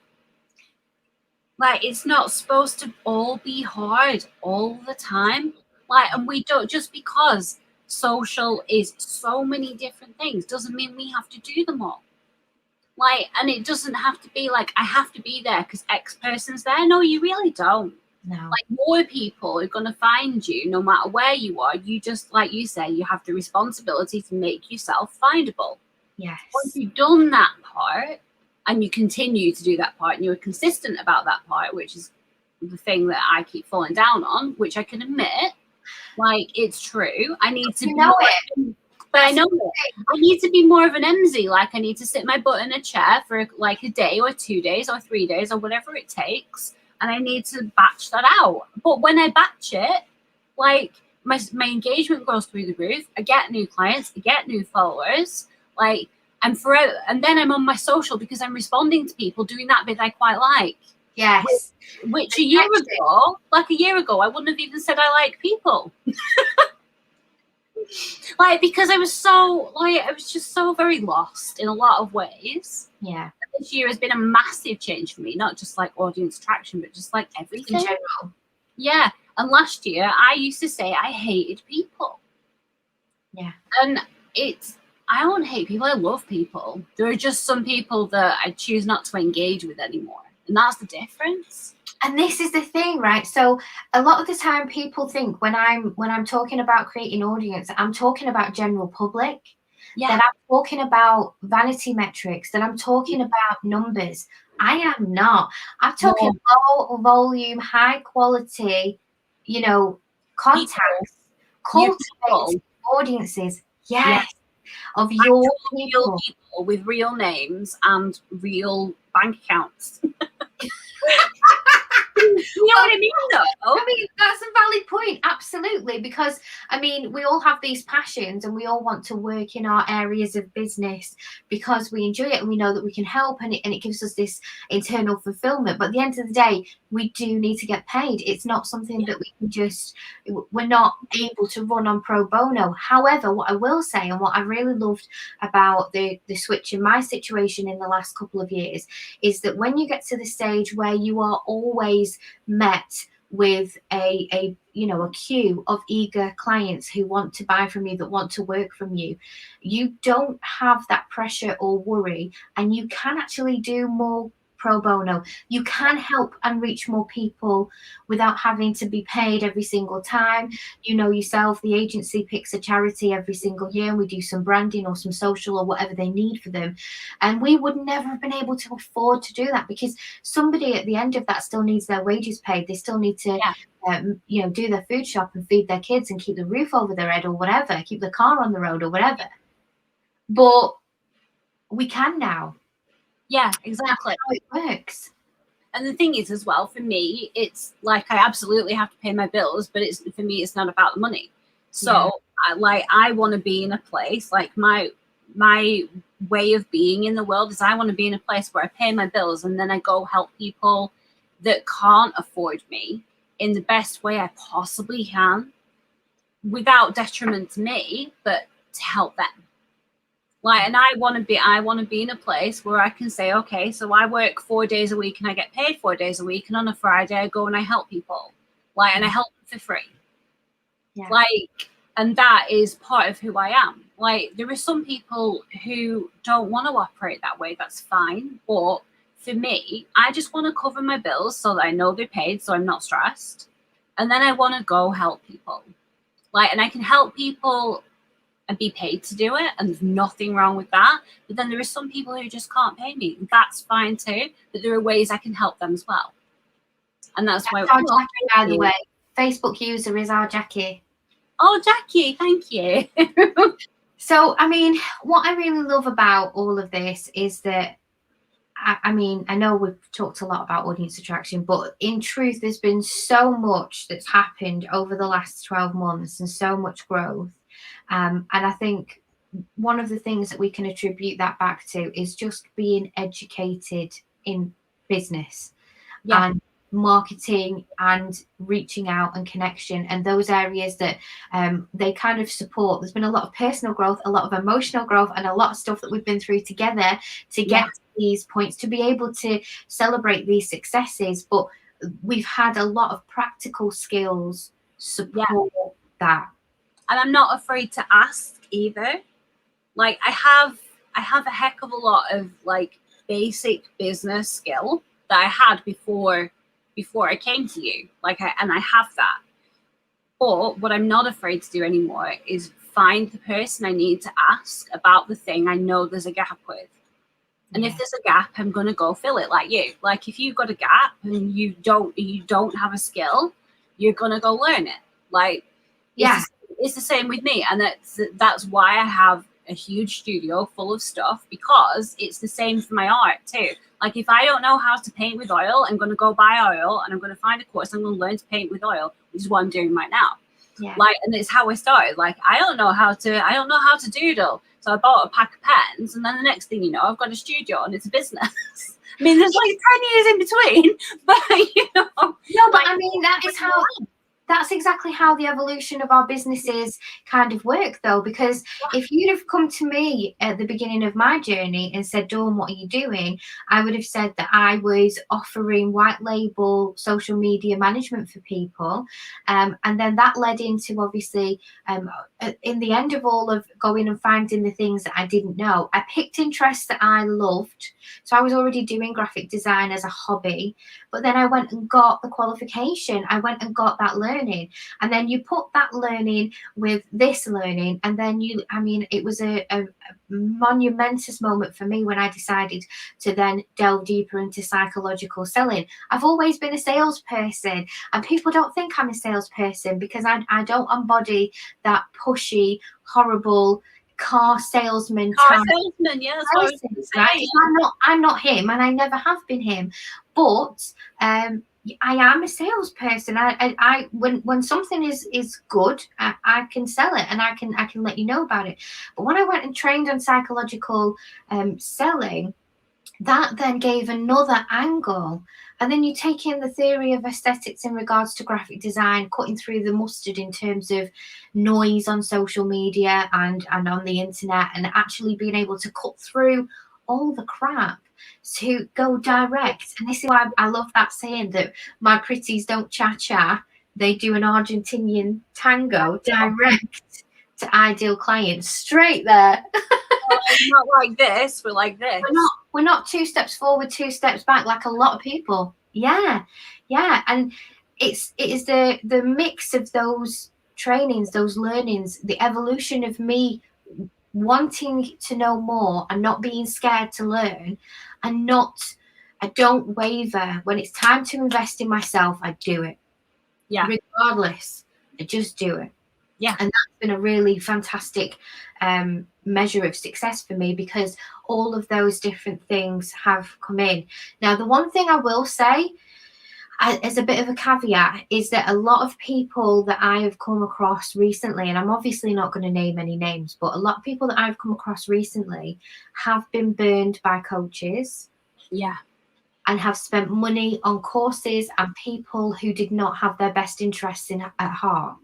Like, it's not supposed to all be hard all the time. Like, and we don't, just because social is so many different things doesn't mean we have to do them all. Like, and it doesn't have to be like, I have to be there because X person's there. No, you really don't. No. Like, more people are going to find you no matter where you are. You just, like you say, you have the responsibility to make yourself findable. Yes. Once you've done that part, and you continue to do that part, and you're consistent about that part, which is the thing that I keep falling down on, which I can admit, like, it's true. I need to You know it. But I know it. I need to be more of an MZ. Like, I need to sit my butt in a chair for like a day or 2 days or 3 days or whatever it takes, and I need to batch that out. But when I batch it, like, my engagement goes through the roof. I get new clients. I get new followers. Like, I'm forever, and then I'm on my social because I'm responding to people doing that bit I quite like. Yes. Which a year ago, I wouldn't have even said I like people. Like, because I was just so very lost in a lot of ways. Yeah. This year has been a massive change for me, not just like audience attraction, but just like everything. In general. Yeah. And last year I used to say I hated people. Yeah. And I don't hate people, I love people. There are just some people that I choose not to engage with anymore. And that's the difference. And this is the thing, right? So a lot of the time people think when I'm talking about creating audience, I'm talking about general public. Yeah. That I'm talking about vanity metrics, that I'm talking about numbers. I am not. I'm talking low volume, high quality, contacts, cultivate audiences. Yes. Of your real people with real names and real bank accounts. You know what I mean, though? I mean, that's a valid point, absolutely, because, I mean, we all have these passions and we all want to work in our areas of business because we enjoy it and we know that we can help, and it gives us this internal fulfillment. But at the end of the day, we do need to get paid. It's not something that we can just, we're not able to run on pro bono. However, what I will say, and what I really loved about the switch in my situation in the last couple of years, is that when you get to the stage where you are always met with a queue of eager clients who want to buy from you, that want to work from you, you don't have that pressure or worry, and you can actually do more pro bono. You can help and reach more people without having to be paid every single time. You know yourself, the agency picks a charity every single year and we do some branding or some social or whatever they need for them, and we would never have been able to afford to do that because somebody at the end of that still needs their wages paid. They still need to do their food shop and feed their kids and keep the roof over their head or whatever, keep the car on the road or whatever. But we can now. Yeah, exactly. That's how it works. And the thing is, as well, for me, it's like I absolutely have to pay my bills, but for me, it's not about the money. So, I want to be in a place, like my way of being in the world is I want to be in a place where I pay my bills and then I go help people that can't afford me in the best way I possibly can, without detriment to me, but to help them. Like, and I want to be in a place where I can say, okay, so I work 4 days a week and I get paid 4 days a week, and on a Friday I go and I help people, like, and I help them for free. Yeah. Like, and that is part of who I am. Like, there are some people who don't want to operate that way. That's fine. But for me, I just want to cover my bills so that I know they're paid, so I'm not stressed. And then I want to go help people. Like, and I can help people and be paid to do it, and there's nothing wrong with that. But then there are some people who just can't pay me, and that's fine too. But there are ways I can help them as well, and that's why. Our Jackie, by the way, Facebook user is our Jackie. Oh, Jackie, thank you. So, I mean, what I really love about all of this is that, I mean, I know we've talked a lot about audience attraction, but in truth, there's been so much that's happened over the last 12 months and so much growth. And I think one of the things that we can attribute that back to is just being educated in business and marketing and reaching out and connection, and those areas that they kind of support. There's been a lot of personal growth, a lot of emotional growth, and a lot of stuff that we've been through together to get to these points, to be able to celebrate these successes. But we've had a lot of practical skills support that. And I'm not afraid to ask either. Like, I have a heck of a lot of like basic business skill that I had before I came to you. Like, I have that. But what I'm not afraid to do anymore is find the person I need to ask about the thing I know there's a gap with. And if there's a gap, I'm going to go fill it like you. Like if you've got a gap and you don't have a skill, you're going to go learn it. Like it's the same with me. And that's why I have a huge studio full of stuff, because it's the same for my art too. Like if I don't know how to paint with oil, I'm going to go buy oil and I'm going to find a course. I'm going to learn to paint with oil, which is what I'm doing right now. Like, and it's how I started. Like I don't know how to doodle. So I bought a pack of pens, and then the next thing you know, I've got a studio and it's a business. I mean, there's like 10 years in between, but No, but I mean, that's exactly how the evolution of our businesses kind of work, though, because if you'd have come to me at the beginning of my journey and said, Dawn, what are you doing? I would have said that I was offering white label social media management for people. And then that led into, obviously, in the end of all of going and finding the things that I didn't know, I picked interests that I loved. So I was already doing graphic design as a hobby, but then I went and got the qualification. I went and got that learning. And then you put that learning with this learning. And then it was a monumentous moment for me when I decided to then delve deeper into psychological selling. I've always been a salesperson, and people don't think I'm a salesperson because I don't embody that pushy, horrible car salesman. Yeah. I'm not him, and I never have been him. But I am a salesperson. I when something is good, I can sell it, and I can let you know about it. But when I went and trained on psychological selling, that then gave another angle. And then you take in the theory of aesthetics in regards to graphic design, cutting through the mustard in terms of noise on social media and on the internet, and actually being able to cut through all the crap to go direct. And this is why I love that saying that my pretties don't cha-cha, they do an Argentinian tango direct to ideal clients. Straight there. Not like this, we're like this. We're not 2 steps forward, 2 steps back like a lot of people. Yeah. And it is the mix of those trainings, those learnings, the evolution of me wanting to know more and not being scared to learn, and I don't waver. When it's time to invest in myself, I do it. Yeah. Regardless, I just do it. Yeah. And that's been a really fantastic measure of success for me, because all of those different things have come in. Now, the one thing I will say as a bit of a caveat is that a lot of people that I have come across recently, and I'm obviously not going to name any names, but a lot of people that I've come across recently have been burned by coaches. Yeah. And have spent money on courses and people who did not have their best interests at heart.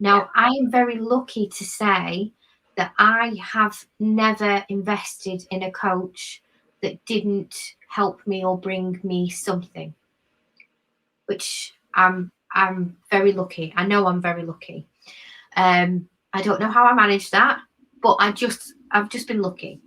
Now, I am very lucky to say that I have never invested in a coach that didn't help me or bring me something, which I'm very lucky. I know I'm very lucky. I don't know how I managed that, but I've just been lucky.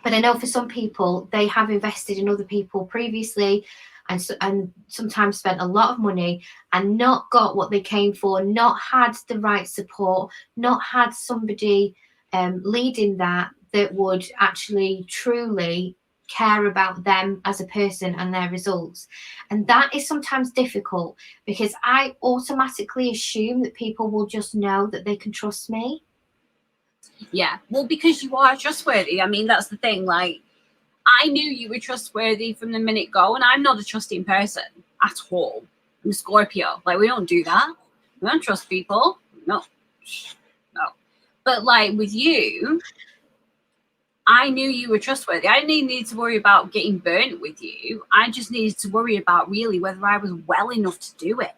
But I know for some people, they have invested in other people previously, and sometimes spent a lot of money and not got what they came for, not had the right support, not had somebody leading that would actually truly care about them as a person and their results. And that is sometimes difficult, because I automatically assume that people will just know that they can trust me. Yeah, well, because you are trustworthy. I mean, that's the thing. Like, I knew you were trustworthy from the minute go, and I'm not a trusting person at all. I'm a Scorpio. Like, we don't do that. We don't trust people. No. But like with you, I knew you were trustworthy. I didn't need to worry about getting burnt with you. I just needed to worry about really whether I was well enough to do it.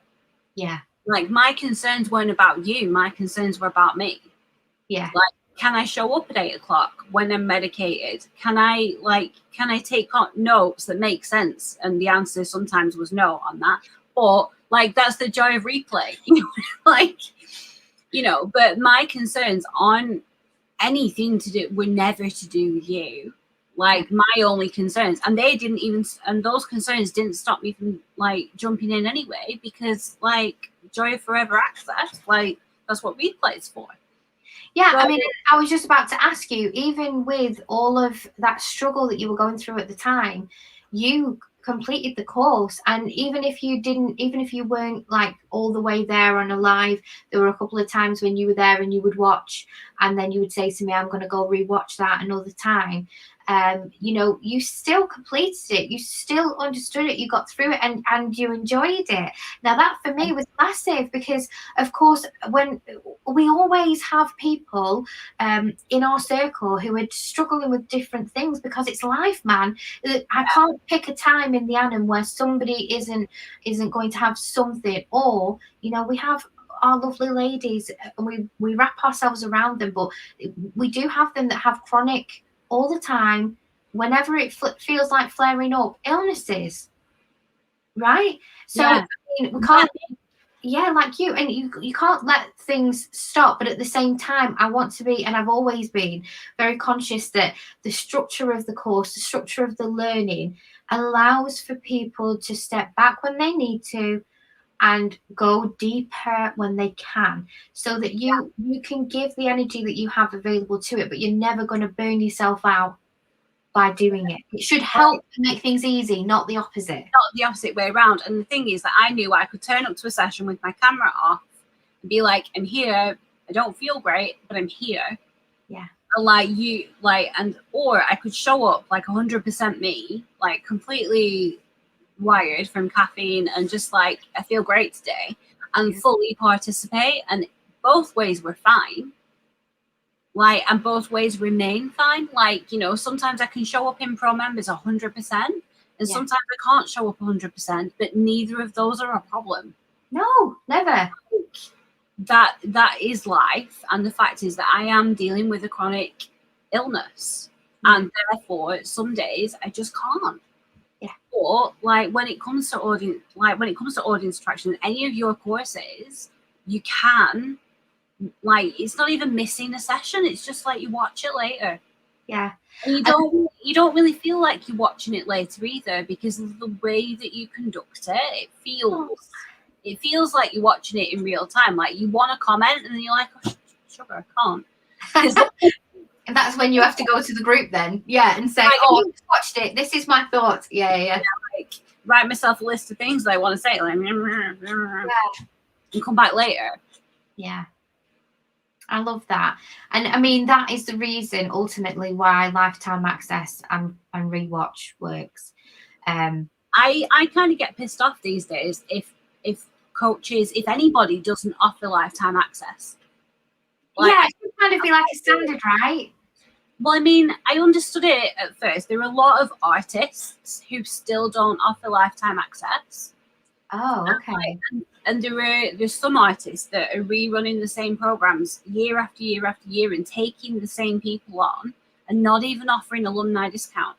Yeah. Like, my concerns weren't about you. My concerns were about me. Yeah. Like, can I show up at 8 o'clock when I'm medicated? Can I take notes that make sense? And the answer sometimes was no on that. But like, that's the joy of replay. But my concerns on anything to do were never to do with you. Like, my only concerns, and those concerns didn't stop me from like jumping in anyway, because like, joy of forever access, like, that's what replay is for. Yeah, So, I mean, I was just about to ask you, even with all of that struggle that you were going through at the time, you completed the course. And even if you weren't like all the way there on a live, there were a couple of times when you were there and you would watch, and then you would say to me, I'm going to go rewatch that another time. You still completed it. You still understood it. You got through it, and you enjoyed it. Now that for me was massive, because of course, when we always have people in our circle who are struggling with different things, because it's life, man. I can't pick a time in the annum where somebody isn't going to have something, or we have our lovely ladies, and we wrap ourselves around them, but we do have them that have chronic, all the time, whenever it feels like flaring up, illnesses, right? So yeah. I mean, we can't, yeah, like you, and you can't let things stop, but at the same time, I want to be, and I've always been very conscious that the structure of the course, the structure of the learning, allows for people to step back when they need to and go deeper when they can, so that you can give the energy that you have available to it, but you're never going to burn yourself out by doing it. It should help make things easy, not the opposite. Not the opposite way around. And the thing is that I knew I could turn up to a session with my camera off and be like, I'm here. I don't feel great, but I'm here. Yeah. Or I could show up like 100% me, like completely wired from caffeine and just like, I feel great today, and fully participate. And both ways were fine. And both ways remain fine. Sometimes I can show up in pro members 100%, and sometimes I can't show up 100%, but neither of those are a problem. No, never. That is life, and the fact is that I am dealing with a chronic illness, and therefore some days I just can't. Yeah. Or when it comes to audience attraction, any of your courses, you can. It's not even missing a session. It's just like you watch it later. Yeah. And you don't really feel like you're watching it later either, because of the way that you conduct it. It feels like you're watching it in real time. Like you want to comment, and then you're like, oh, sugar, I can't. And that's when you have to go to the group then. Yeah, and say, I just watched it. This is my thoughts. Yeah. Write myself a list of things that I want to say. And come back later. Yeah. I love that. And I mean, that is the reason ultimately why lifetime access and rewatch works. I kind of get pissed off these days if coaches, if anybody doesn't offer lifetime access. It should kind of be like a standard, right? Well, I mean, I understood it at first. There are a lot of artists who still don't offer lifetime access. Oh, okay. And there's some artists that are rerunning the same programs year after year after year, and taking the same people on and not even offering alumni discount.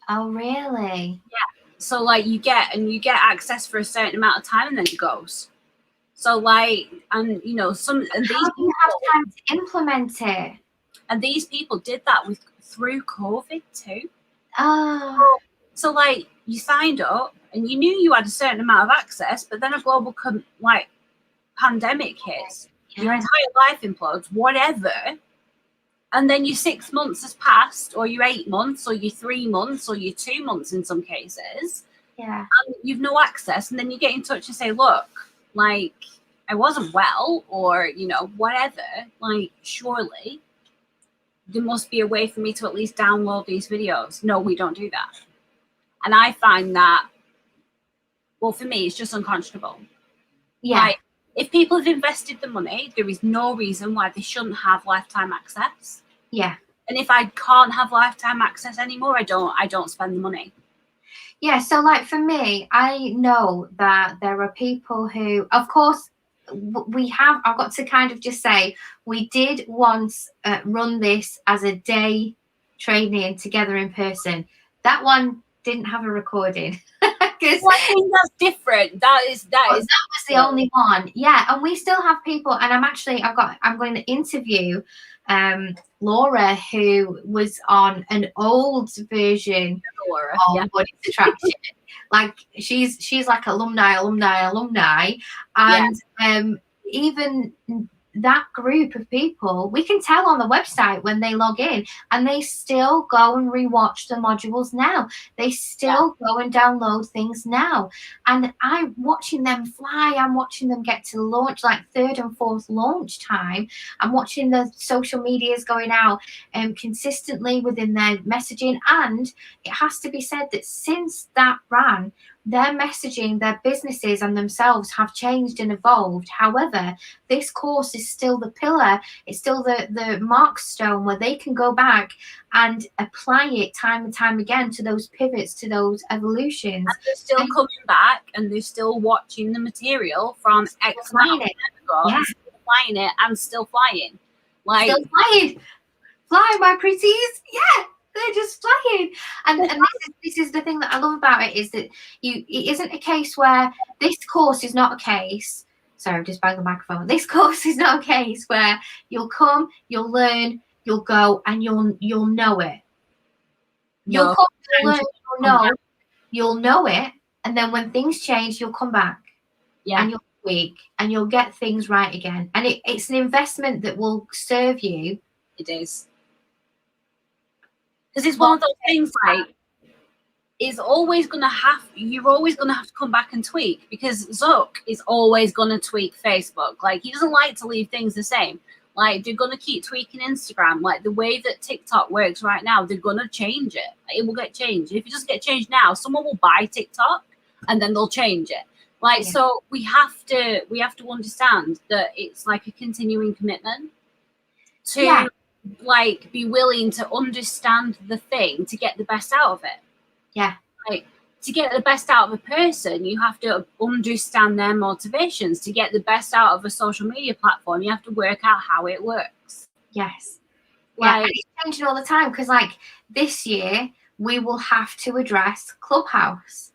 Oh, really? Yeah. So you get access for a certain amount of time, and then it goes. So some and these people have time to implement it. And these people did that through COVID too. Oh. So you signed up and you knew you had a certain amount of access, but then a global pandemic hits, your entire life implodes, whatever. And then your 6 months has passed, or your 8 months, or your 3 months, or your 2 months in some cases. Yeah. And you've no access. And then you get in touch and say, look, I wasn't well, or, whatever. Surely there must be a way for me to at least download these videos. No, we don't do that. And I find that, well, for me, it's just unconscionable. Yeah. If people have invested the money, there is no reason why they shouldn't have lifetime access. Yeah. And if I can't have lifetime access anymore, I don't spend the money. Yeah. So for me, I know that there are people who, of course, I've got to kind of just say, we did once run this as a day training together in person. That one didn't have a recording. I think that's different. That was the only one. Yeah, and we still have people, and I'm going to interview Laura, who was on an old version of Audience Attraction. She's like alumni, and even that group of people, we can tell on the website when they log in, and they still go and rewatch the modules now. They still go and download things now. And I'm watching them fly. I'm watching them get to launch, like third and fourth launch time. I'm watching the social medias going out consistently within their messaging. And it has to be said that since that ran, their messaging, their businesses and themselves have changed and evolved. However, this course is still the pillar. It's still the mark stone where they can go back and apply it time and time again to those pivots, to those evolutions. And they're still coming back, and they're still watching the material from X amount of time ago, still flying it and still flying. Like, still flying. Fly, my pretties. Yeah. They're just flying, and this is the thing that I love about it, is that it isn't a case where this course is not a case. Sorry, I've just banged the microphone. This course is not a case where you'll come, you'll learn, you'll go, and you'll know it. You'll come, you'll learn, you'll know it, and then when things change, you'll come back, and you'll tweak, and you'll get things right again. And it's an investment that will serve you. It is. Because it's one of those things, like, you're always going to have to come back and tweak, because Zuck is always going to tweak Facebook. Like, he doesn't like to leave things the same. Like, they're going to keep tweaking Instagram. Like, the way that TikTok works right now, they're going to change it. Like, it will get changed. If it doesn't get changed now, someone will buy TikTok and then they'll change it. Like, so we have to understand that it's like a continuing commitment to like be willing to understand the thing to get the best out of it. Like, to get the best out of a person, you have to understand their motivations. To get the best out of a social media platform, you have to work out how it works. Like, and it's changing all the time, because like this year we will have to address Clubhouse.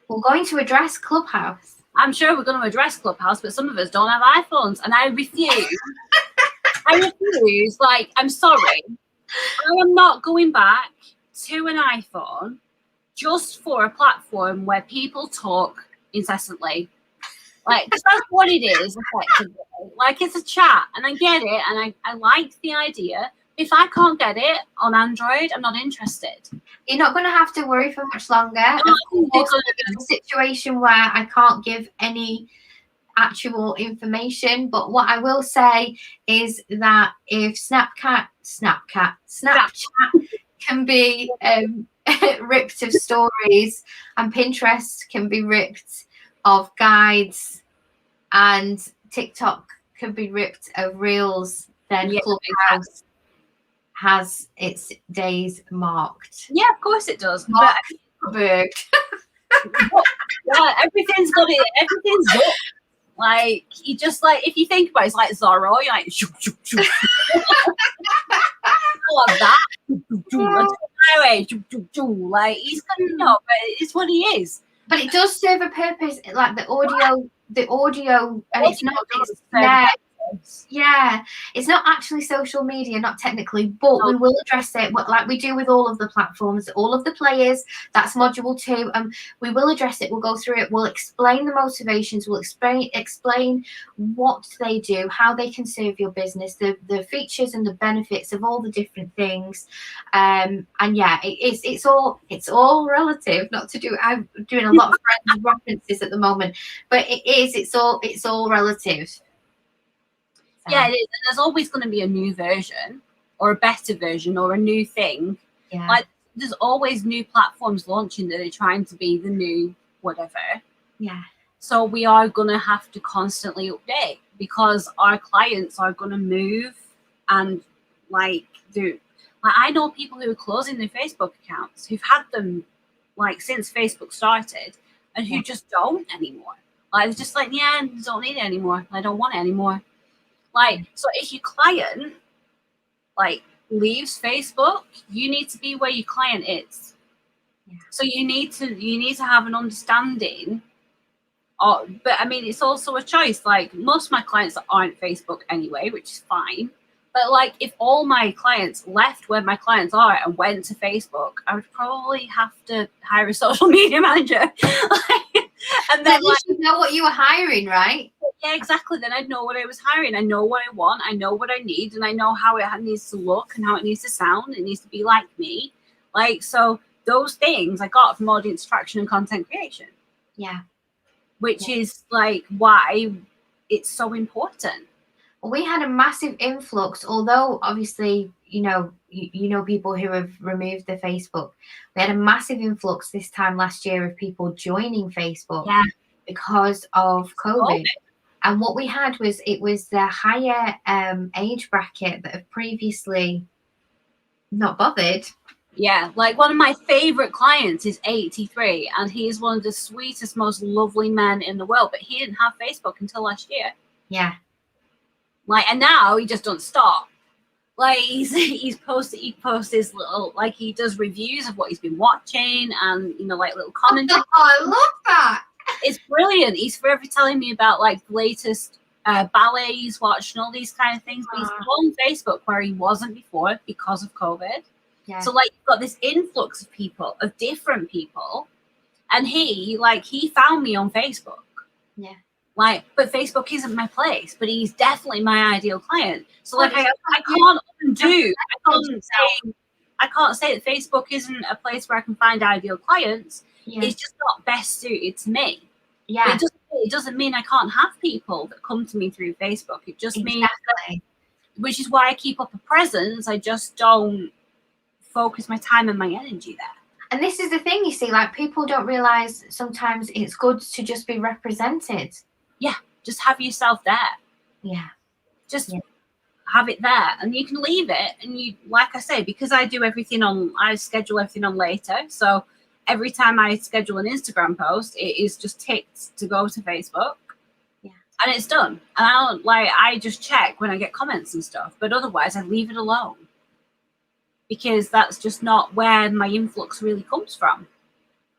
We're going to address Clubhouse. I'm sure we're going to address Clubhouse, but some of us don't have iPhones, and I refuse. Like, I'm sorry. I am not going back to an iPhone just for a platform where people talk incessantly. Like, that's what it is, effectively. Like, it's a chat, and I get it, and I like the idea. If I can't get it on Android, I'm not interested. You're not going to have to worry for much longer. It's a situation where I can't give any actual information, but what I will say is that if Snapchat can be ripped of stories, and Pinterest can be ripped of guides, and TikTok can be ripped of reels, then Clubhouse has its days marked. Yeah, of course it does. Everything's everything's up. Like, you just, like, if you think about it, it's like Zorro. You're like, shoo, shoo, shoo. I love that. Highway, shoo, shoo, shoo. Like, he's gonna know, but it's what he is. But it does serve a purpose, like the audio, and it's not. It's not actually social media, not technically, but we will address it like we do with all of the platforms, all of the players. That's module 2, and we will address it. We'll go through it. We'll explain the motivations. We'll explain what they do, how they can serve your business, the features and the benefits of all the different things. And it's all relative. Not to do. I'm doing a lot of friends references at the moment, but it's all relative. Yeah, it is. And there's always going to be a new version or a better version or a new thing. Like, there's always new platforms launching that are trying to be the new whatever. So we are going to have to constantly update, because our clients are going to move and like do. Like, I know people who are closing their Facebook accounts, who've had them like since Facebook started, and who just don't anymore. Like, it's just like, I don't need it anymore. I don't want it anymore. Like, so if your client like leaves Facebook, you need to be where your client is. So you need to have an understanding. But I mean, it's also a choice. Like, most of my clients aren't Facebook anyway, which is fine. But like, if all my clients left where my clients are and went to Facebook, I would probably have to hire a social media manager. And then, you should know what you were hiring, right? Yeah, exactly. Then I'd know what I was hiring. I know what I want. I know what I need, and I know how it needs to look and how it needs to sound. It needs to be like me. Like, so those things I got from audience attraction and content creation. Yeah. Which is like why it's so important. We had a massive influx, although obviously, you know people who have removed the Facebook. We had a massive influx this time last year of people joining Facebook because of COVID. And what we had was, it was the higher age bracket that have previously not bothered. Yeah, like one of my favorite clients is 83, and he is one of the sweetest, most lovely men in the world, but he didn't have Facebook until last year. Yeah. Like, and now he just don't stop. Like, he posts his little, like, he does reviews of what he's been watching, and, you know, like little commentary. Oh, I love that. It's brilliant. He's forever telling me about like the latest ballet he's watched and all these kind of things. But he's on Facebook where he wasn't before because of COVID. Yeah. So like you've got this influx of people, of different people, and he found me on Facebook. Yeah. Like, but Facebook isn't my place, but he's definitely my ideal client. So like I can't undo. I can't say that Facebook isn't a place where I can find ideal clients. Yeah. It's just not best suited to me. Yeah. It doesn't mean I can't have people that come to me through Facebook. It just means that, which is why I keep up a presence. I just don't focus my time and my energy there. And this is the thing, you see, like people don't realize sometimes it's good to just be represented. Yeah. Just have yourself there. Yeah. Just have it there, and you can leave it. And you, like I say, because I schedule everything on later. So every time I schedule an Instagram post, it is just ticked to go to Facebook. Yeah. And it's done. And I just check when I get comments and stuff, but otherwise I leave it alone. Because that's just not where my influx really comes from.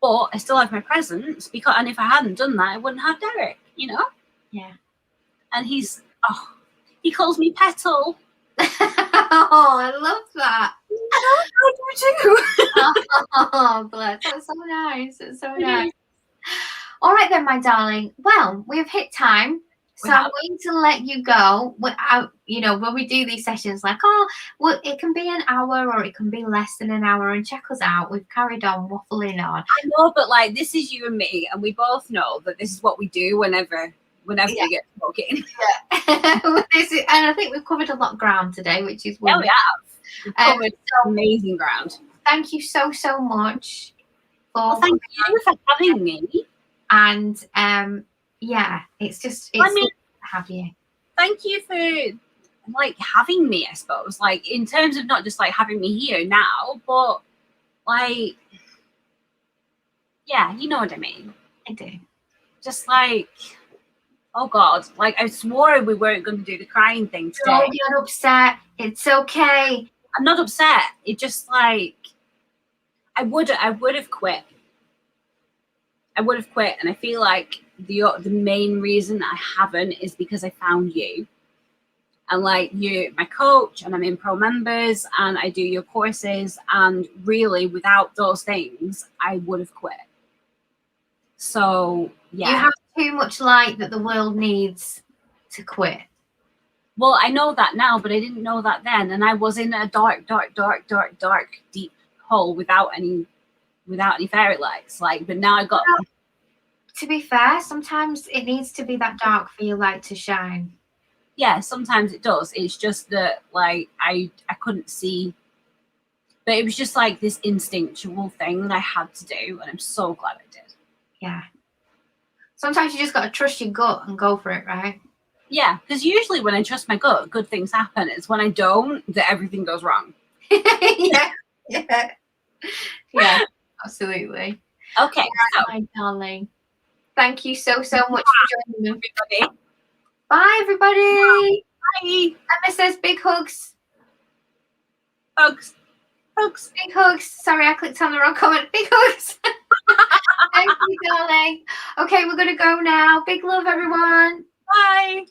But I still have my presence, and if I hadn't done that, I wouldn't have Derek, you know? Yeah. And he calls me Petal. Oh, I love that. I do too. Oh, bless. That's so nice. It's so nice. All right then, my darling. Well, we've hit time. So I'm going to let you go. You know, when we do these sessions, like, well, it can be an hour or it can be less than an hour, and check us out. We've carried on waffling on. I know, but like, this is you and me, and we both know that this is what we do whenever we get talking. Yeah. And I think we've covered a lot of ground today, which is wonderful. Yeah, we have. We've covered amazing ground. Thank you so much thank you for having me. And yeah, it's good to have you. Thank you for like having me, I suppose. Like in terms of not just like having me here now, but like, yeah, you know what I mean. I do. Just like, oh God, like I swore we weren't going to do the crying thing today. Don't get upset. It's okay. I'm not upset. It just like I would have quit. I would have quit, and I feel like the main reason I haven't is because I found you. And like you're my coach, and I'm in pro members, and I do your courses, and really without those things, I would have quit. So yeah. You have too much light that the world needs to quit. Well, I know that now, but I didn't know that then. And I was in a dark, deep hole without any fairy lights. Like, but now I got. To be fair, sometimes it needs to be that dark for your light to shine. Yeah, sometimes it does. It's just that, like, I couldn't see, but it was just like this instinctual thing that I had to do, and I'm so glad I did. Yeah. Sometimes you just got to trust your gut and go for it, right? Yeah, because usually when I trust my gut, good things happen. It's when I don't that everything goes wrong. Yeah, absolutely. Okay, right, my darling. Thank you so much for joining me, everybody. Bye, everybody. Bye. Emma says big hugs. Hugs. Big hugs. Sorry, I clicked on the wrong comment. Big hugs. Thank you, darling. Okay, we're going to go now. Big love, everyone. Bye.